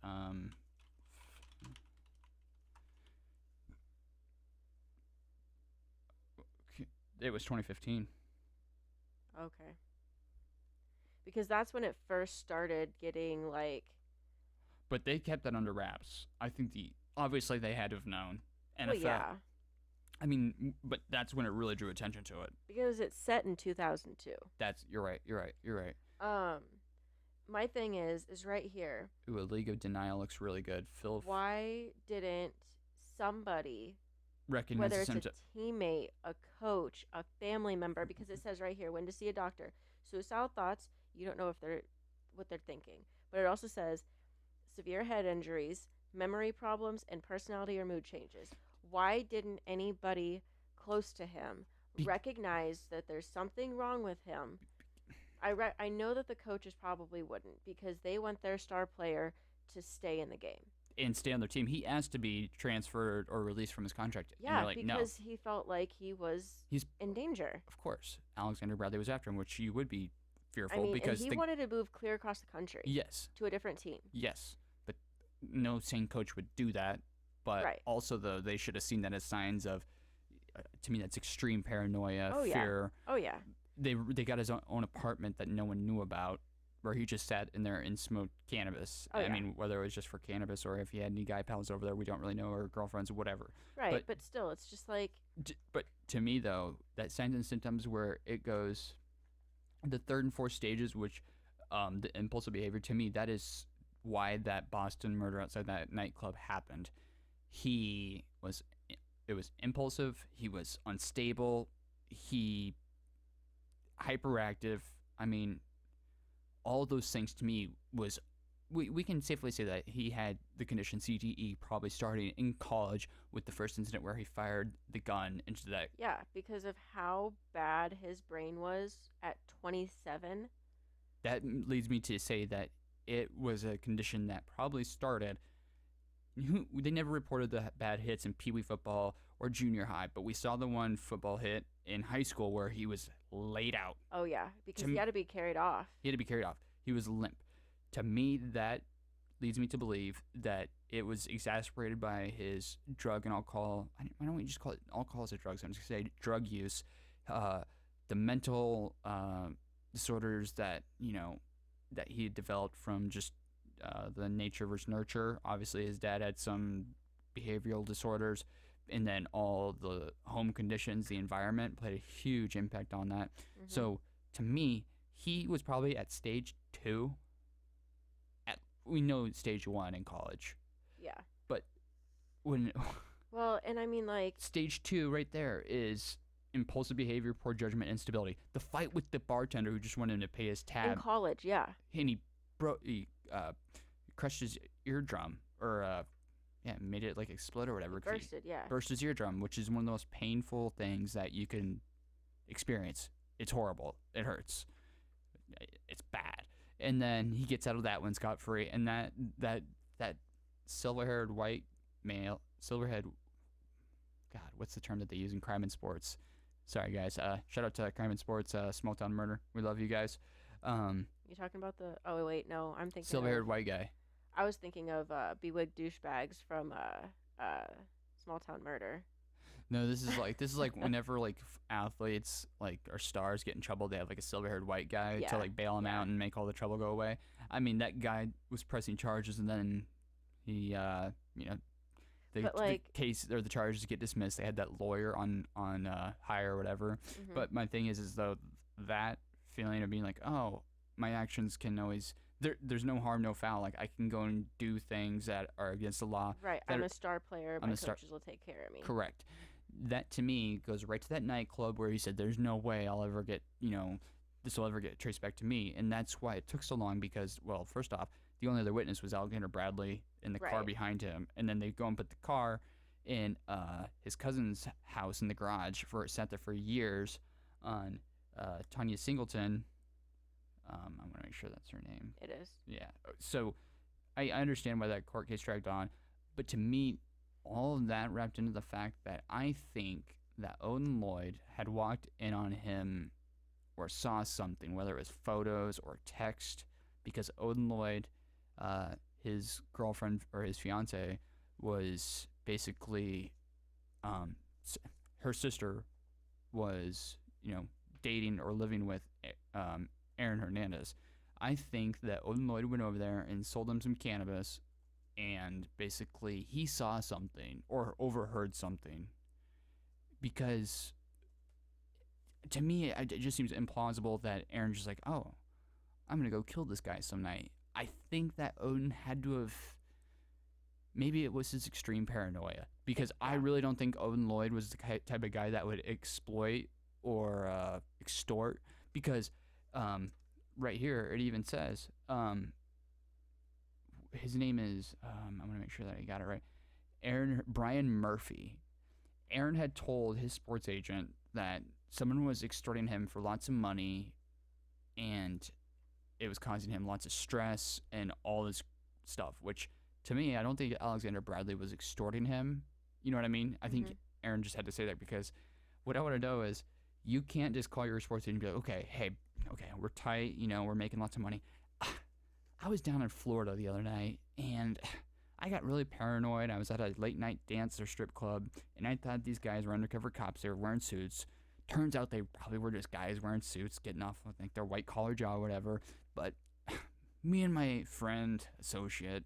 it was 2015. Okay. Because that's when it first started getting like. But they kept that under wraps. I think obviously they had to have known. And well, yeah. I mean, but that's when it really drew attention to it. Because it's set in 2002. You're right. my thing is right here. Ooh, a League of Denial looks really good. Phil Why didn't somebody, recognizes whether it's a symptoms. teammate, a coach, a family member, because it says right here when to see a doctor. Suicidal thoughts, you don't know if they're what they're thinking. But it also says severe head injuries, memory problems, and personality or mood changes. Why didn't anybody close to him recognize that there's something wrong with him? I know that the coaches probably wouldn't because they want their star player to stay in the game. And stay on their team. He asked to be transferred or released from his contract. And Yeah, they're like, no. because he felt like he was He's in danger. Of course, Alexander Bradley was after him, which you would be fearful I mean, because and he wanted to move clear across the country. Yes. To a different team. Yes, but no sane coach would do that. But Right. also, though, they should have seen that as signs of, to me, that's extreme paranoia, Oh, yeah. fear. Oh, yeah. They got his own apartment that no one knew about, where he just sat in there and smoked cannabis. Oh, I yeah. mean, whether it was just for cannabis or if he had any guy pals over there, we don't really know, or girlfriends or whatever. Right, but still, it's just like... But to me, though, that signs and symptoms where it goes, the third and fourth stages, which the impulsive behavior, to me, that is why that Boston murder outside that nightclub happened. It was impulsive, he was unstable, he hyperactive. I mean, all those things to me was, we can safely say that he had the condition CTE probably starting in college with the first incident where he fired the gun into that. Yeah, because of how bad his brain was at 27. That leads me to say that it was a condition that probably started. They never reported the bad hits in Pee Wee football or junior high, but we saw the one football hit in high school where he was laid out. Oh, yeah, because he had to be carried off. He had to be carried off. He was limp. To me, that leads me to believe that it was exacerbated by his drug and alcohol. I don't want to just call it alcohol as a drug. So I'm just going to say drug use, the mental disorders that that he had developed from just the nature versus nurture. Obviously, his dad had some behavioral disorders, and then all the home conditions, the environment played a huge impact on that. Mm-hmm. So to me, he was probably at stage 2. We know stage 1 in college. Yeah. But when well, and I mean, like, stage 2 right there is impulsive behavior, poor judgment, instability. The fight with the bartender who just wanted him to pay his tab in college, yeah. and he crushed his eardrum, or made it like explode or whatever. Bursted, yeah. Burst his eardrum, which is one of the most painful things that you can experience. It's horrible. It hurts. It's bad. And then he gets out of that one scot-free. And that silver-haired white male, silver-haired, God, what's the term that they use in crime and sports? Sorry, guys. Shout out to Crime and Sports, Small Town Murder. We love you guys. You talking about the... Oh, wait, no. I'm thinking silver-haired white guy. I was thinking of bewigged douchebags from Small Town Murder. No, this is like whenever like athletes like or stars get in trouble, they have like a silver-haired white guy to like bail them out and make all the trouble go away. I mean, that guy was pressing charges, and then he, the case or the charges get dismissed. They had that lawyer on hire or whatever. Mm-hmm. But my thing is though, that feeling of being like, oh, my actions can always. There's no harm, no foul. Like, I can go and do things that are against the law. Right. I'm a star player. My coaches will take care of me. Correct. That, to me, goes right to that nightclub where he said, there's no way I'll ever get, this will ever get traced back to me. And that's why it took so long because, well, first off, the only other witness was Alexander Bradley in the car behind him. And then they go and put the car in his cousin's house in the garage it sat there for years on Tanya Singleton. I'm going to make sure that's her name. It is. Yeah. So I understand why that court case dragged on. But to me, all of that wrapped into the fact that I think that Odin Lloyd had walked in on him or saw something, whether it was photos or text, because Odin Lloyd, his girlfriend or his fiance, was basically, her sister was, dating or living with Aaron Hernandez. I think that Odin Lloyd went over there and sold him some cannabis, and basically he saw something or overheard something, because to me it just seems implausible that Aaron's just like, oh, I'm going to go kill this guy some night. I think that Odin had to have, maybe it was his extreme paranoia, because I really don't think Odin Lloyd was the type of guy that would exploit or extort, because right here it even says his name is, I'm going to make sure that I got it right, Brian Murphy. Aaron had told his sports agent that someone was extorting him for lots of money, and it was causing him lots of stress and all this stuff, which to me, I don't think Alexander Bradley was extorting him. You know what I mean? I think Aaron just had to say that, because what I want to know is, you can't just call your sports agent and be like, okay, hey, okay, we're tight, we're making lots of money. I was down in Florida the other night, and I got really paranoid. I was at a late night dance or strip club, and I thought these guys were undercover cops. They were wearing suits. Turns out they probably were just guys wearing suits, getting off with like their white collar job or whatever. But me and my friend, associate,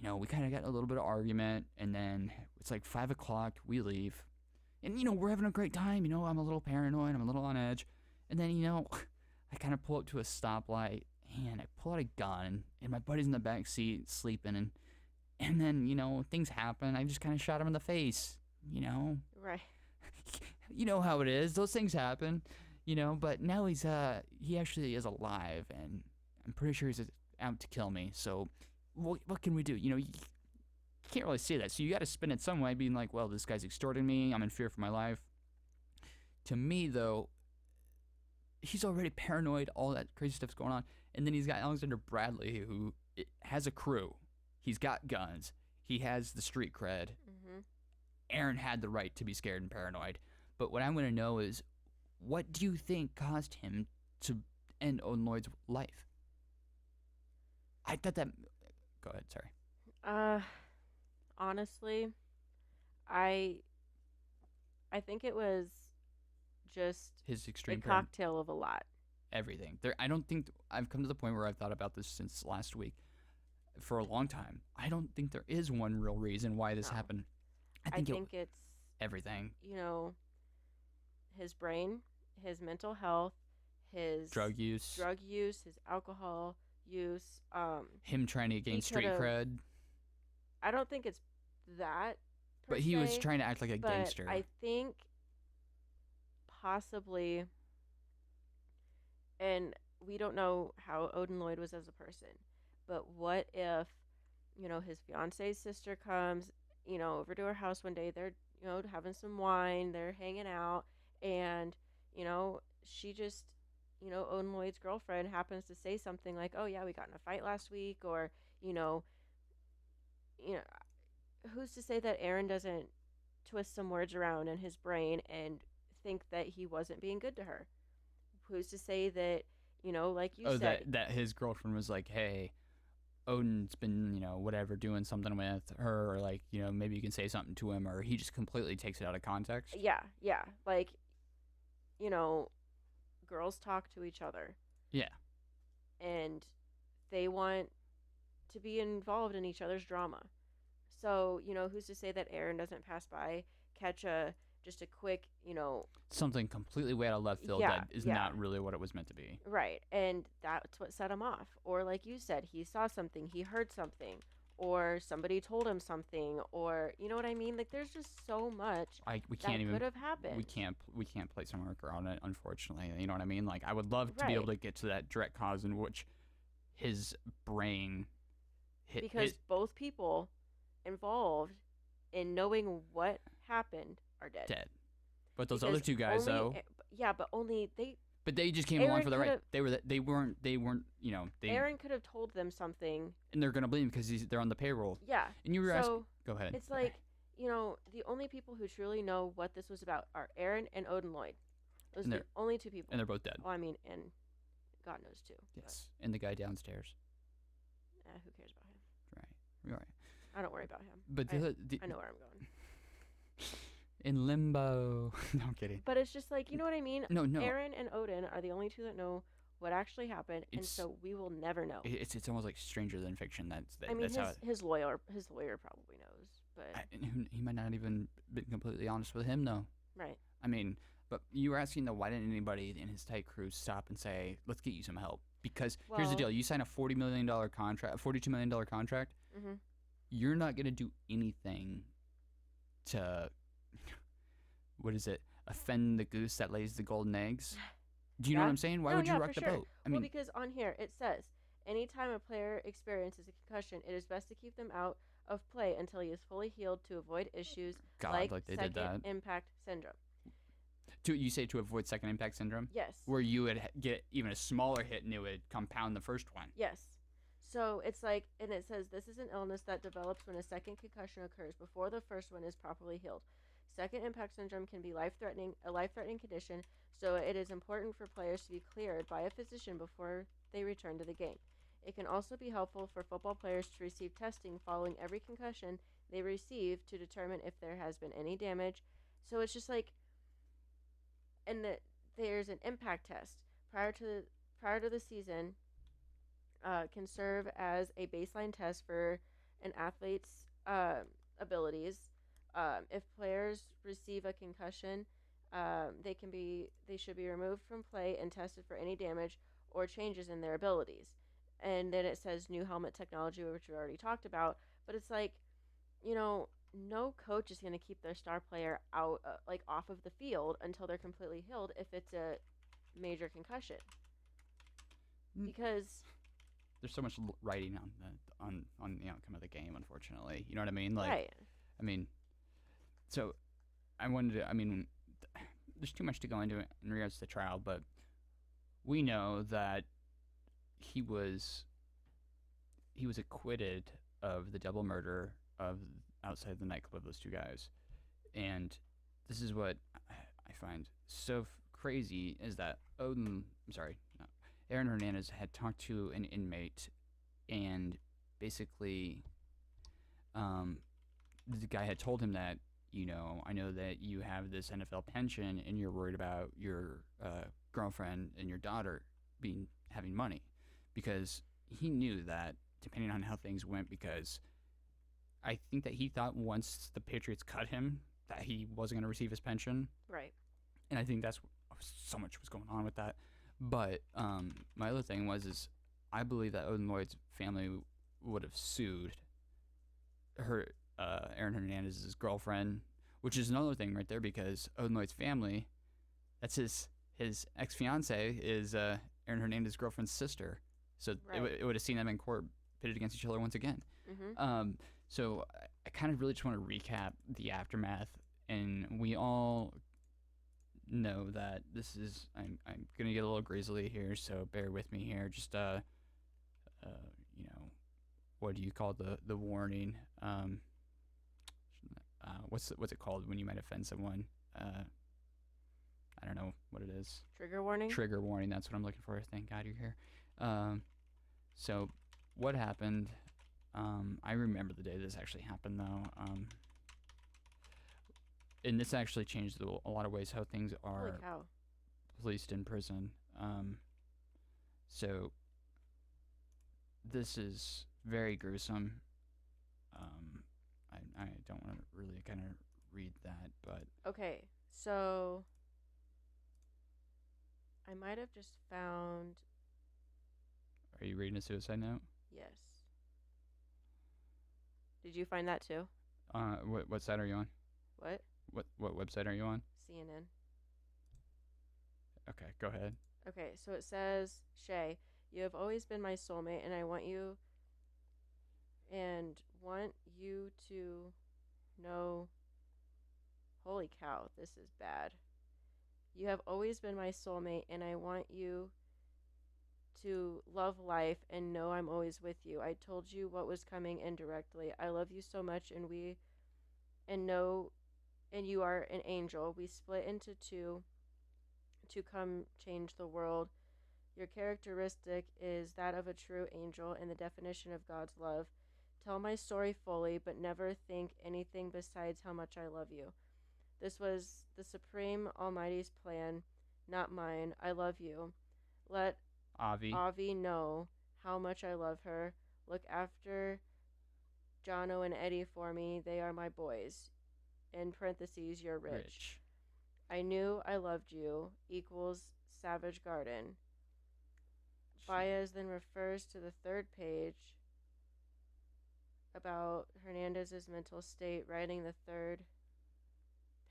we kind of got a little bit of argument, and then it's like 5 o'clock. We leave, and we're having a great time. I'm a little paranoid. I'm a little on edge, and then I kind of pull up to a stoplight, and I pull out a gun, and my buddy's in the back seat sleeping, and then, things happen. I just kind of shot him in the face, Right. You know how it is. Those things happen, but now he actually is alive, and I'm pretty sure he's out to kill me. So what can we do? You can't really say that. So you got to spin it some way, being like, well, this guy's extorting me. I'm in fear for my life. To me, though, he's already paranoid. All that crazy stuff's going on. And then he's got Alexander Bradley, who has a crew. He's got guns. He has the street cred. Mm-hmm. Aaron had the right to be scared and paranoid. But what I want to know is, what do you think caused him to end Odin Lloyd's life? I thought that... Go ahead, sorry. Honestly, I think it was just his extreme a cocktail of a lot. Everything. I don't think... I've come to the point where I've thought about this since last week. For a long time. I don't think there is one real reason why this happened. I think it's everything. His brain, his mental health, his drug use, his alcohol use, him trying to gain street cred. I don't think it's that per but he se, was trying to act like a gangster. I think possibly, and we don't know how Odin Lloyd was as a person, but what if, his fiance's sister comes, over to her house one day, they're, having some wine, they're hanging out, and, she just, Odin Lloyd's girlfriend happens to say something like, oh yeah, we got in a fight last week, or, who's to say that Aaron doesn't twist some words around in his brain and think that he wasn't being good to her? Who's to say that, like you said, that his girlfriend was like, hey, Odin's been, whatever, doing something with her, or like, maybe you can say something to him, or he just completely takes it out of context. Yeah. Like, girls talk to each other. Yeah. And they want to be involved in each other's drama. So, who's to say that Aaron doesn't pass by, catch just a quick, something completely way out of left field that is not really what it was meant to be. Right. And that's what set him off. Or like you said, he saw something, he heard something, or somebody told him something, or you know what I mean? Like, there's just so much could have happened. We can't place some marker on it, unfortunately. You know what I mean? Like, I would love to be able to get to that direct cause in which his brain hit. Because both people involved in knowing what happened are dead. But those other two guys, though. Yeah, but only they. But they just came along for the right. They weren't. Aaron could have told them something. And they're gonna blame him because they're on the payroll. Yeah. And you were asking. Go ahead. It's like, the only people who truly know what this was about are Aaron and Odin Lloyd. Those are the only two people. And they're both dead. Well, I mean, and God knows too. Yes. And the guy downstairs. Who cares about him? Right. You're right. I don't worry about him. But I know where I'm going. In limbo. No, I'm kidding. But it's just like, you know what I mean? No. Aaron and Odin are the only two that know what actually happened, and so we will never know. It's almost like stranger than fiction. I mean, his lawyer probably knows, but he might not even been completely honest with him, though. Right. I mean, but you were asking, though, why didn't anybody in his tight crew stop and say, let's get you some help? Because here's the Well- deal: you sign a $40 million contract, $42 million contract. Mm-hmm. You're not gonna do anything to what is it? Offend the goose that lays the golden eggs. Do you know what Yeah. I'm saying? Why No, would you yeah, rock for the sure. boat? I Well, mean, because on here it says, anytime a player experiences a concussion, it is best to keep them out of play until he is fully healed to avoid issues God, like like they did second that. impact syndrome. You say to avoid second impact syndrome, Yes. where you would get even a smaller hit and it would compound the first one. Yes. So it's like, and it says this is an illness that develops when a second concussion occurs before the first one is properly healed. Second impact syndrome can be a life-threatening condition, so it is important for players to be cleared by a physician before they return to the game. It can also be helpful for football players to receive testing following every concussion they receive to determine if there has been any damage. So it's just like, and there's an impact test prior to the season. Can serve as a baseline test for an athlete's abilities. If players receive a concussion, they should be removed from play and tested for any damage or changes in their abilities. And then it says new helmet technology, which we already talked about. But it's like, no coach is going to keep their star player out, like off of the field until they're completely healed if it's a major concussion, because There's so much writing on the outcome of the game, unfortunately. You know what I mean? Like, right. I mean, so I wanted to. I mean, there's too much to go into in regards to the trial, but we know that he was acquitted of the double murder of outside the nightclub of those two guys, and this is what I find so crazy is that Aaron Hernandez had talked to an inmate, and basically, the guy had told him that, I know that you have this NFL pension and you're worried about your girlfriend and your daughter having money, because he knew that depending on how things went, because I think that he thought once the Patriots cut him that he wasn't going to receive his pension, Right. and I think that's so much was going on with that. But my other thing is I believe that Odin Lloyd's family would have sued her Aaron Hernandez's girlfriend, which is another thing right there, because Odin Lloyd's family, that's his ex fiance is Aaron Hernandez's girlfriend's sister, so Right. it would have seen them in court pitted against each other once again. Mm-hmm. So I kind of really just want to recap the aftermath, and we all know that this is I'm gonna get a little grisly here, so bear with me here. Just what do you call the warning? What's it called when you might offend someone? I don't know what it is. Trigger warning. Trigger warning. That's what I'm looking for. Thank God you're here. So what happened? I remember the day this actually happened, though. And this actually changed a lot of ways how things Holy are cow. policed in prison. So this is very gruesome. I don't want to really kind of read that, but Okay, so I might have just found. are you reading a suicide note? Yes. Did you find that too? What site are you on? What? What website are you on? CNN. Okay, go ahead. Okay, so it says, Shay, you have always been my soulmate, and I want you to know. Holy cow, this is bad. You have always been my soulmate, and I want you to love life and know I'm always with you. I told you what was coming indirectly. I love you so much, and you are an angel. We split into two to come change the world. Your characteristic is that of a true angel and the definition of God's love. Tell my story fully, but never think anything besides how much I love you. This was the Supreme Almighty's plan, not mine. I love you. Let Avi know how much I love her. Look after Jono and Eddie for me. They are my boys. In parentheses, you're rich. I knew I loved you equals Savage Garden. Baez then refers to the third page about Hernandez's mental state, writing the third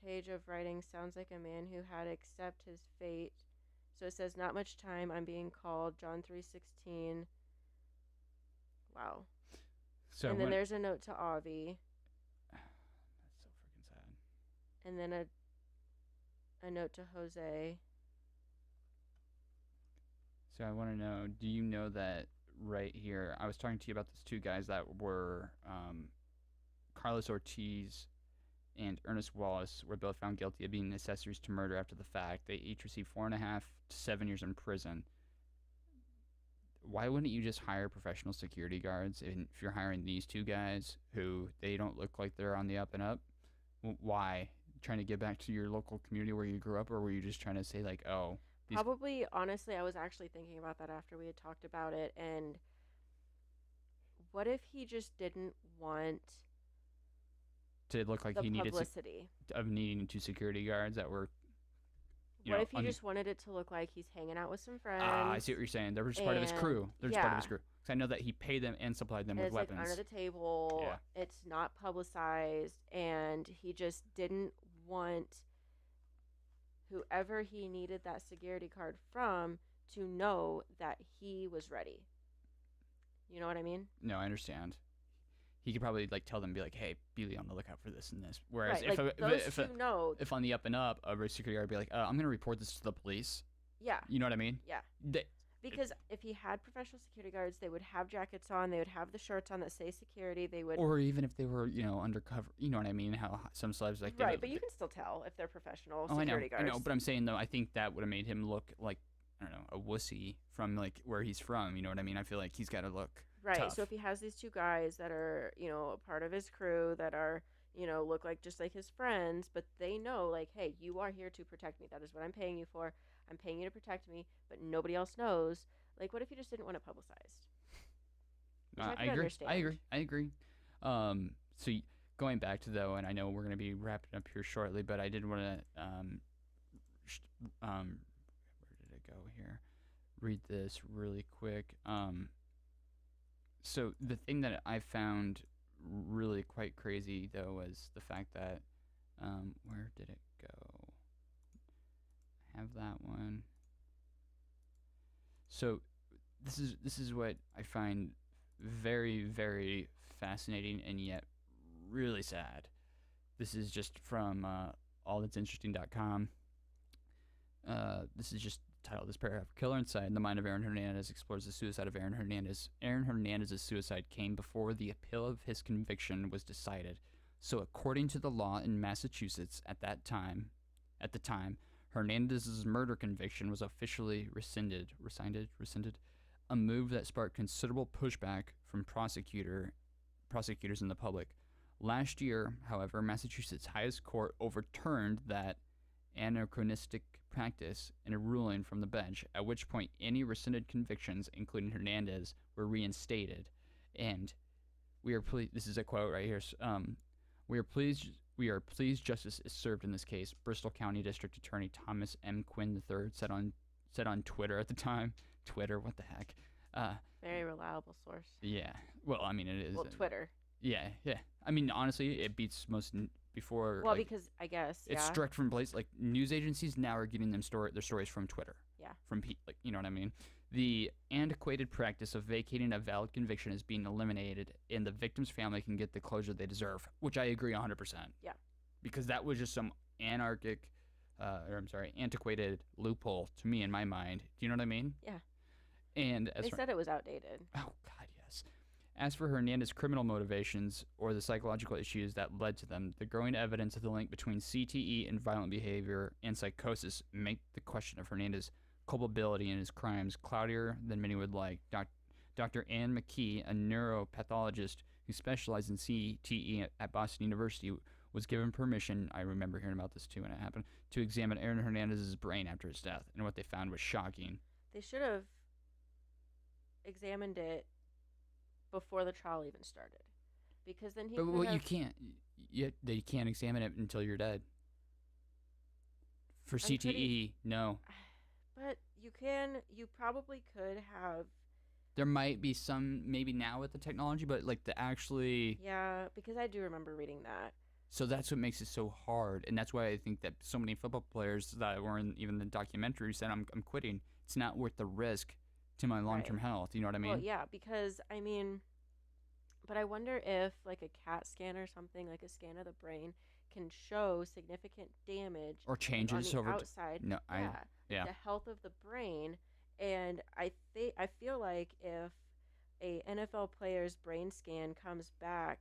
page of writing sounds like a man who had accept his fate. So it says, not much time, I'm being called, John 3:16. Wow. So and then there's a note to Avi, that's so freaking sad. and then a note to Jose. So I want to know, do you know that right here, I was talking to you about those two guys that were Carlos Ortiz and Ernest Wallace were both found guilty of being accessories to murder after the fact. They each received 4.5 to 7 years in prison. Why wouldn't you just hire professional security guards if you're hiring these two guys who they don't look like they're on the up and up? Why? Trying to get back to your local community where you grew up, or were you just trying to say like, oh, Probably, honestly, I was actually thinking about that after we had talked about it. And what if he just didn't want to look like the he needed publicity? needing two security guards that were. What if he just wanted it to look like he's hanging out with some friends? I see what you're saying. They're just part of his crew. They're just part of his yeah. crew. Because I know that he paid them and supplied them And with it's weapons. like under the table. Yeah. It's not publicized, and he just didn't want whoever he needed that security card from to know that he was ready. You know what I mean? No, I understand. He could probably like tell them, be like, "Hey, be on the lookout for this and this." Whereas right, if on the up and up, a security guard would be like, "I'm gonna report this to the police." Yeah. You know what I mean? Yeah. Because if he had professional security guards, they would have jackets on, they would have the shirts on that say security, they would. Or even if they were, undercover. You know what I mean? How some celebs like. Right, but you can still tell if they're professional security guards. I know, but I'm saying though, I think that would have made him look like, I don't know, a wussy from like where he's from. You know what I mean? I feel like he's got to look. Right. Tough. So if he has these two guys that are, a part of his crew that are, look like just like his friends, but they know like, hey, you are here to protect me. That is what I'm paying you for. I'm paying you to protect me, but nobody else knows. Like, what if you just didn't want it publicized? I agree. So going back to though, and I know we're going to be wrapping up here shortly, but I did want to, where did it go here? Read this really quick. So the thing that I found really quite crazy though was the fact that, where did it go? I have that one. So this is what I find very, very fascinating and yet really sad. This is just from allthat'sinteresting.com. This is just titled, this paragraph: Killer Inside the Mind of Aaron Hernandez explores the suicide of Aaron Hernandez. Aaron Hernandez's suicide came before the appeal of his conviction was decided. So according to the law in Massachusetts at the time, Hernandez's murder conviction was officially rescinded, a move that sparked considerable pushback from prosecutors and the public. Last year, however, Massachusetts' highest court overturned that anachronistic practice in a ruling from the bench, at which point any rescinded convictions, including Hernandez, were reinstated. And we are pleased, this is a quote right here, we are pleased justice is served in this case, Bristol County District Attorney Thomas M. Quinn III said on Twitter at the time. Twitter, what the heck? Very reliable source. Yeah. Well, I mean, it is. Well, Twitter. Yeah. I mean, honestly, it beats most before. Well, like, because I guess it's direct from place. Like news agencies now are getting their stories from Twitter. Yeah. From you know what I mean? The antiquated practice of vacating a valid conviction is being eliminated, and the victim's family can get the closure they deserve, which I agree 100%. Yeah. Because that was just some antiquated loophole to me in my mind. Do you know what I mean? Yeah. And they said it was outdated. Oh, God, yes. As for Hernandez's criminal motivations or the psychological issues that led to them, the growing evidence of the link between CTE and violent behavior and psychosis make the question of Hernandez's culpability in his crimes cloudier than many would like. Dr. Ann McKee, a neuropathologist who specialized in CTE at Boston University, was given permission, I remember hearing about this too when it happened, to examine Aaron Hernandez's brain after his death, and what they found was shocking. They should have examined it before the trial even started, because then he. But you can't. They can't examine it until you're dead. For CTE, no. But You probably could have. There might be some maybe now with the technology, but like the actually. Yeah, because I do remember reading that. So that's what makes it so hard, and that's why I think that so many football players that were in even the documentary said, "I'm quitting. It's not worth the risk to my long-term Right. health." You know what I Well, mean? yeah, because I mean, but I wonder if like a CAT scan or something, like a scan of the brain, can show significant damage Or like on changes the over. outside. No, Yeah, like yeah. the health of the brain. And I feel like if a NFL player's brain scan comes back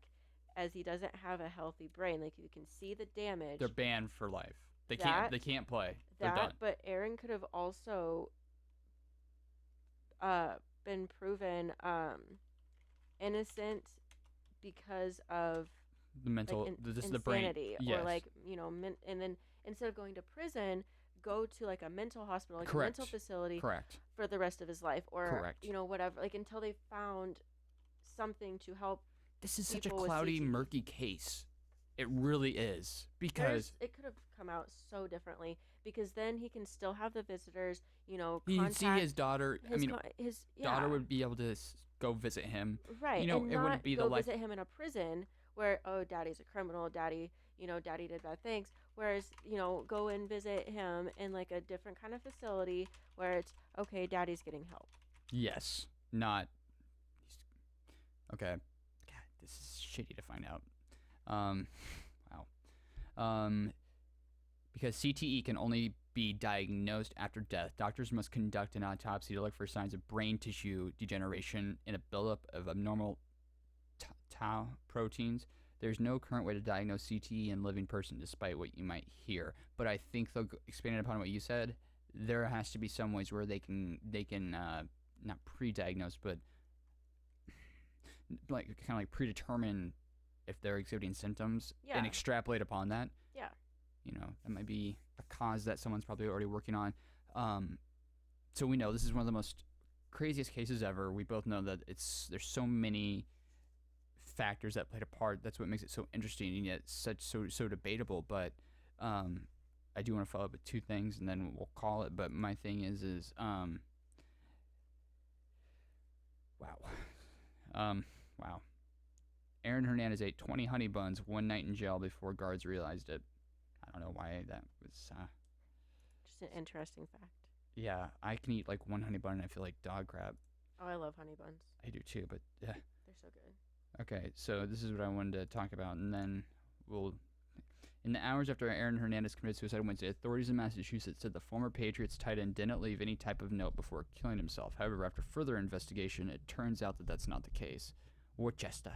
as he doesn't have a healthy brain, like you can see the damage, They're banned for life. that They can't play. They're done. but Aaron could have also uh been proven innocent because of The like mental. This is the brain. insanity or Yes. like and then instead of going to prison, go to like a mental hospital, like a Correct. mental facility Correct. for the rest of his life, or Correct. whatever, like until they found something to help. This is such a People with cloudy, CTE. murky case. It really is because It could have come out so differently, because then he can still have the visitors, you can see contact his daughter. I mean, his daughter yeah, would be able to go visit him. right, You know, and it wouldn't not be go the life. visit him in a prison where, oh, daddy's a criminal, daddy, daddy did bad things. Whereas, go and visit him in like a different kind of facility where it's okay, daddy's getting help. Yes, not. Okay. God, this is shitty to find out. Wow. Because CTE can only be diagnosed after death, doctors must conduct an autopsy to look for signs of brain tissue degeneration and a buildup of abnormal tau proteins. There's no current way to diagnose CTE in a living person, despite what you might hear. But I think, though, expanding upon what you said, there has to be some ways where they can not pre-diagnose, but like kind of like predetermine if they're exhibiting symptoms Yeah. and extrapolate upon that. Yeah. That might be a cause that someone's probably already working on. So we know this is one of the most craziest cases ever. We both know that there's so many factors that played a part. That's what makes it so interesting and yet so debatable. But I do want to follow up with two things and then we'll call it. But my thing is wow. Aaron Hernandez ate 20 honey buns one night in jail before guards realized it. I don't know why that was. Just an interesting fact. Yeah, I can eat like one honey bun and I feel like dog crap. Oh, I love honey buns. I do too, but They're so good. okay. So this is what I wanted to talk about, and then we'll. In the hours after Aaron Hernandez committed suicide Wednesday, authorities in Massachusetts said the former Patriots tight end didn't leave any type of note before killing himself. However, after further investigation, it turns out that that's not the case. Worcester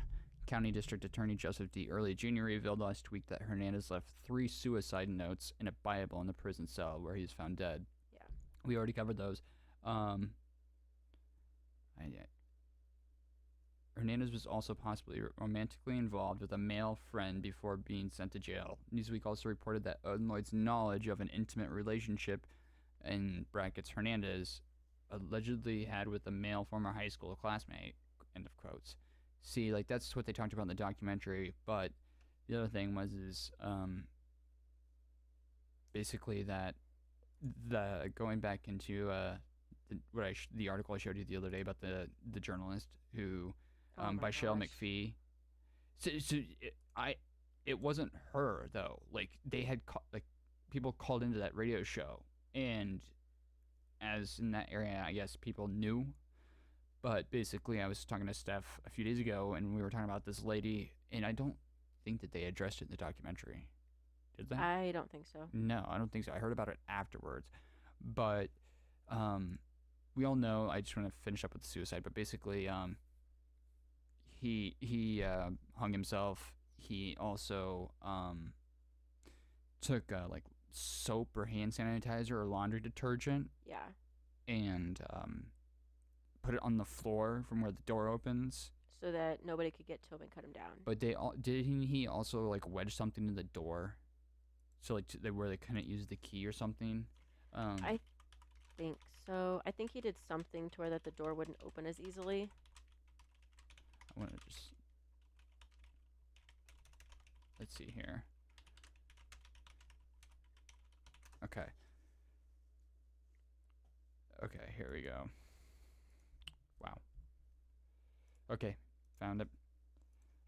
County District Attorney Joseph D. Early Jr. revealed last week that Hernandez left 3 suicide notes and a Bible in the prison cell where he was found dead. Yeah. We already covered those. Hernandez was also possibly romantically involved with a male friend before being sent to jail. Newsweek also reported that Lloyd's knowledge of an intimate relationship, in brackets Hernandez, allegedly had with a male former high school classmate, end of quotes. See, like, that's what they talked about in the documentary, but the other thing was basically that going back into the article I showed you the other day about the journalist who by Shale McPhee. It wasn't her though. Like they had people called into that radio show, and as in that area, I guess people knew. But basically, I was talking to Steph a few days ago, and we were talking about this lady, and I don't think that they addressed it in the documentary. Did they? I don't think so. No, I don't think so. I heard about it afterwards, but we all know. I just want to finish up with the suicide, but basically, he hung himself. He also took like soap or hand sanitizer or laundry detergent. Yeah. And put it on the floor from where the door opens, so that nobody could get to him and cut him down. But didn't he also like wedge something in the door, so like where they couldn't use the key or something? I think so. I think he did something to where that the door wouldn't open as easily. I want to just let's see here. Okay. Okay, here we go. Wow. Okay, found it.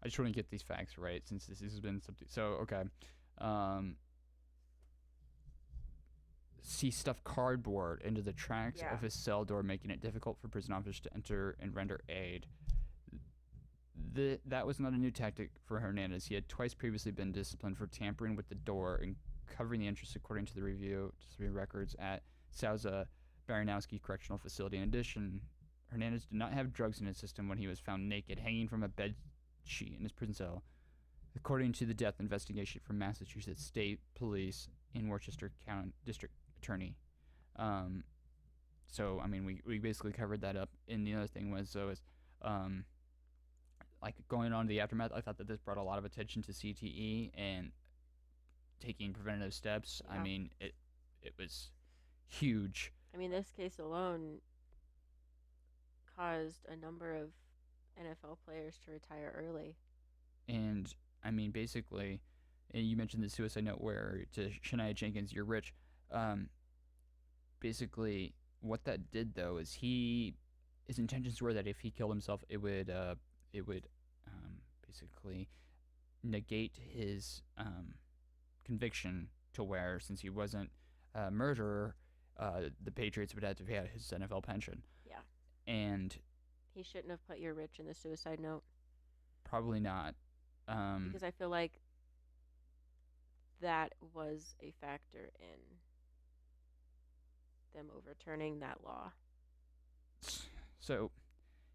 I just want to get these facts right since this has been something. So, okay. He stuffed cardboard into the tracks Yeah. of his cell door, making it difficult for prison officers to enter and render aid. That was not a new tactic for Hernandez. He had twice previously been disciplined for tampering with the door and covering the entrance, according to the review records at Souza Baranowski Correctional Facility. In addition, Hernandez did not have drugs in his system when he was found naked, hanging from a bed sheet in his prison cell, according to the death investigation from Massachusetts State Police in Worcester County District Attorney. So, I mean, we basically covered that up. And the other thing was, like going on to the aftermath, I thought that this brought a lot of attention to CTE and taking preventative steps. Yeah. I mean, it was huge. I mean, this case alone caused a number of NFL players to retire early. And I mean, basically, and you mentioned the suicide note where to Shania Jenkins, "You're rich." Basically, what that did though is his intentions were that if he killed himself, it would basically negate his conviction to where, since he wasn't a murderer, the Patriots would have to pay out his NFL pension. Yeah. And he shouldn't have put "you're rich" in the suicide note. Probably not. Because I feel like that was a factor in them overturning that law. So,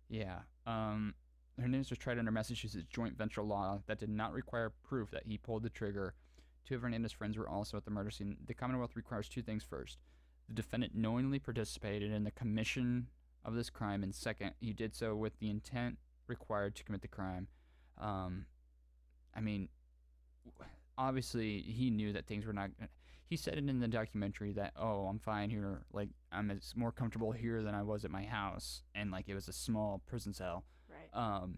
yeah. Hernandez was tried under Massachusetts joint venture law that did not require proof that he pulled the trigger. Two of Hernandez's friends were also at the murder scene. The Commonwealth requires two things. First, the defendant knowingly participated in the commission of this crime, and second, he did so with the intent required to commit the crime. I mean, obviously, he knew that things were not. He said it in the documentary that, "Oh, I'm fine here. Like, I'm more comfortable here than I was at my house," and like it was a small prison cell. Right.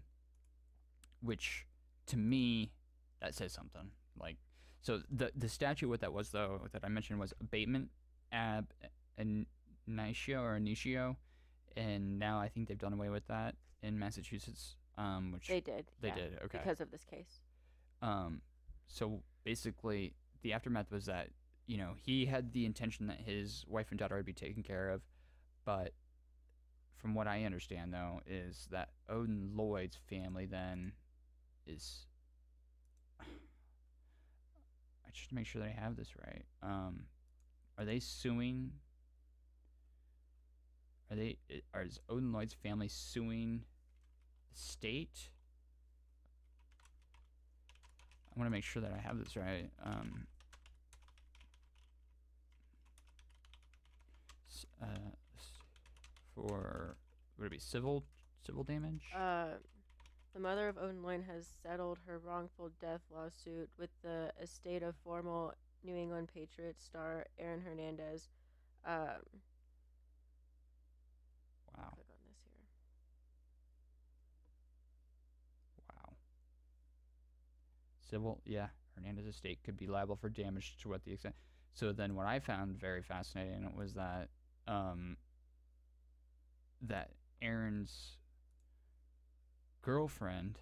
Which to me, that says something. Like, so the statute, what that was though, that I mentioned was abatement ab initio, and now I think they've done away with that in Massachusetts. Which they did. Okay. Because of this case. So basically, the aftermath was that, you know, he had the intention that his wife and daughter would be taken care of, but from what I understand, though, is that Odin Lloyd's family then is... I just make sure that I have this right. Are they suing... Is Odin Lloyd's family suing the state? I want to make sure that I have this right. For, would it be civil damage? The mother of Odin Lloyd has settled her wrongful death lawsuit with the estate of former New England Patriots star Aaron Hernandez. Wow. Click on this here. Wow. Civil, yeah. Hernandez estate could be liable for damage to what the extent. So then what I found very fascinating was that that Aaron's girlfriend,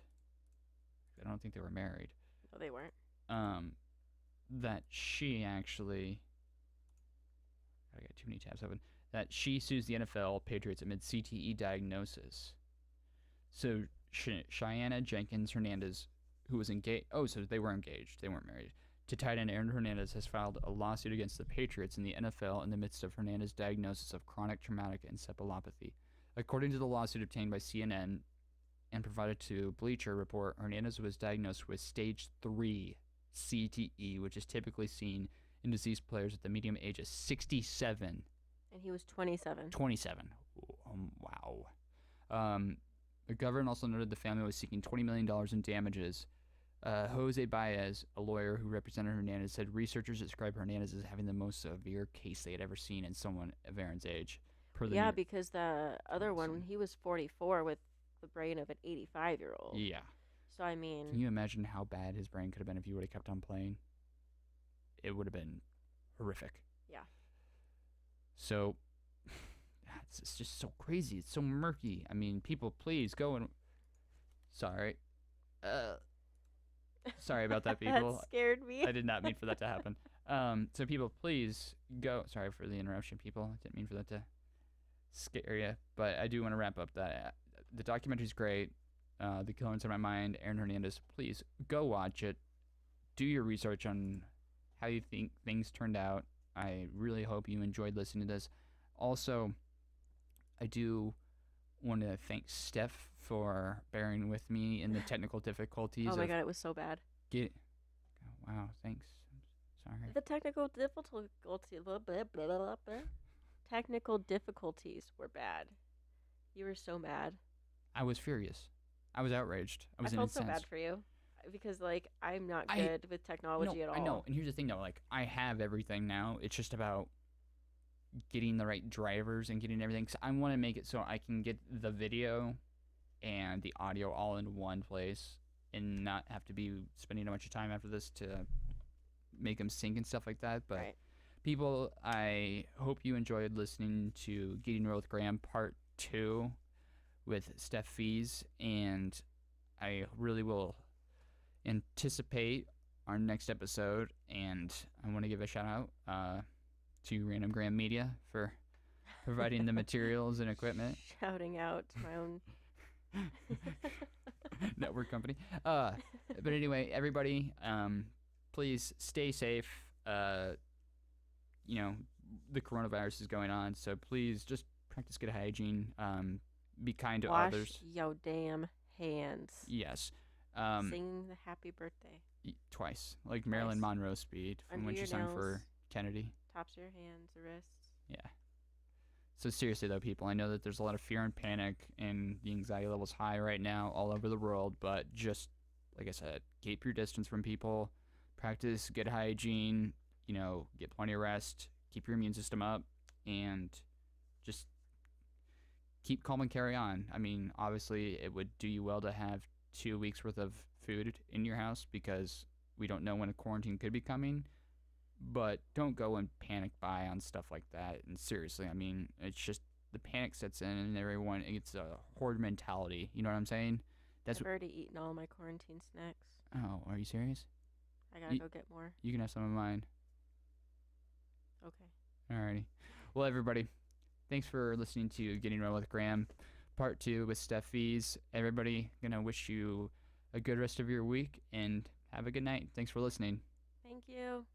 I don't think they were married. No, they weren't. That she actually, I got too many tabs open, that she sues the NFL Patriots amid CTE diagnosis. So Cheyenne Jenkins Hernandez, who was engaged, so they were engaged, they weren't married, to tight end Aaron Hernandez has filed a lawsuit against the Patriots and the NFL in the midst of Hernandez's diagnosis of chronic traumatic encephalopathy. According to the lawsuit obtained by CNN and provided to Bleacher Report, Hernandez was diagnosed with stage 3 CTE, which is typically seen in deceased players at the median age of 67. And he was 27. 27. Wow. The government also noted the family was seeking $20 million in damages. Jose Baez, a lawyer who represented Hernandez, said researchers describe Hernandez as having the most severe case they had ever seen in someone of Aaron's age. Yeah, because the other one, he was 44 with the brain of an 85-year-old. Yeah. So, I mean... Can you imagine how bad his brain could have been if he would have kept on playing? It would have been horrific. Yeah. So, It's just so crazy. It's so murky. I mean, people, please go and. Sorry. Sorry about that, people. That scared me. I did not mean for that to happen. So people, please go. Sorry for the interruption, people. I didn't mean for that to scare you, but I do want to wrap up that. The documentary's great. The Killer Inside My Mind, Aaron Hernandez. Please go watch it. Do your research on how you think things turned out. I really hope you enjoyed listening to this. Also, I do want to thank Steph for bearing with me in the technical difficulties. Oh my of god, it was so bad. Wow, thanks. Sorry. The technical technical difficulties were bad. You were so mad. I was furious. I was outraged. I was felt so incensed. bad for you because like I'm not good with technology at all. I know. And here's the thing though, like I have everything now. It's just about getting the right drivers and getting everything. 'Cause I want to make it so I can get the video and the audio all in one place and not have to be spending a bunch of time after this to make them sync and stuff like that. But Right. people, I hope you enjoyed listening to Getting Real with Graham Part 2 with Steph Fees, and I really will anticipate our next episode, and I want to give a shout out to Random Graham Media for providing the materials and equipment. Shouting out to my own network company. But anyway, everybody, please stay safe. You know, the coronavirus is going on, so please just practice good hygiene. Be kind to wash others. your damn hands. Yes. Sing the happy birthday. Twice, like Marilyn Twice. Monroe speed from Under when she your sung for nails. Kennedy. Tops of your hands, the wrists. Yeah. So seriously though, people, I know that there's a lot of fear and panic and the anxiety level's high right now all over the world, but just like I said, keep your distance from people, practice good hygiene, you know, get plenty of rest, keep your immune system up, and just keep calm and carry on. I mean, obviously it would do you well to have 2 weeks worth of food in your house because we don't know when a quarantine could be coming. But don't go and panic buy on stuff like that. And seriously, I mean, it's just the panic sets in and everyone, it's a horde mentality. You know what I'm saying? I've already eaten all my quarantine snacks. Oh, are you serious? I gotta go get more. You can have some of mine. Okay. Alrighty. Well, everybody, thanks for listening to Getting Real with Graham, Part 2 with Steph Fees. Everybody, gonna wish you a good rest of your week and have a good night. Thanks for listening. Thank you.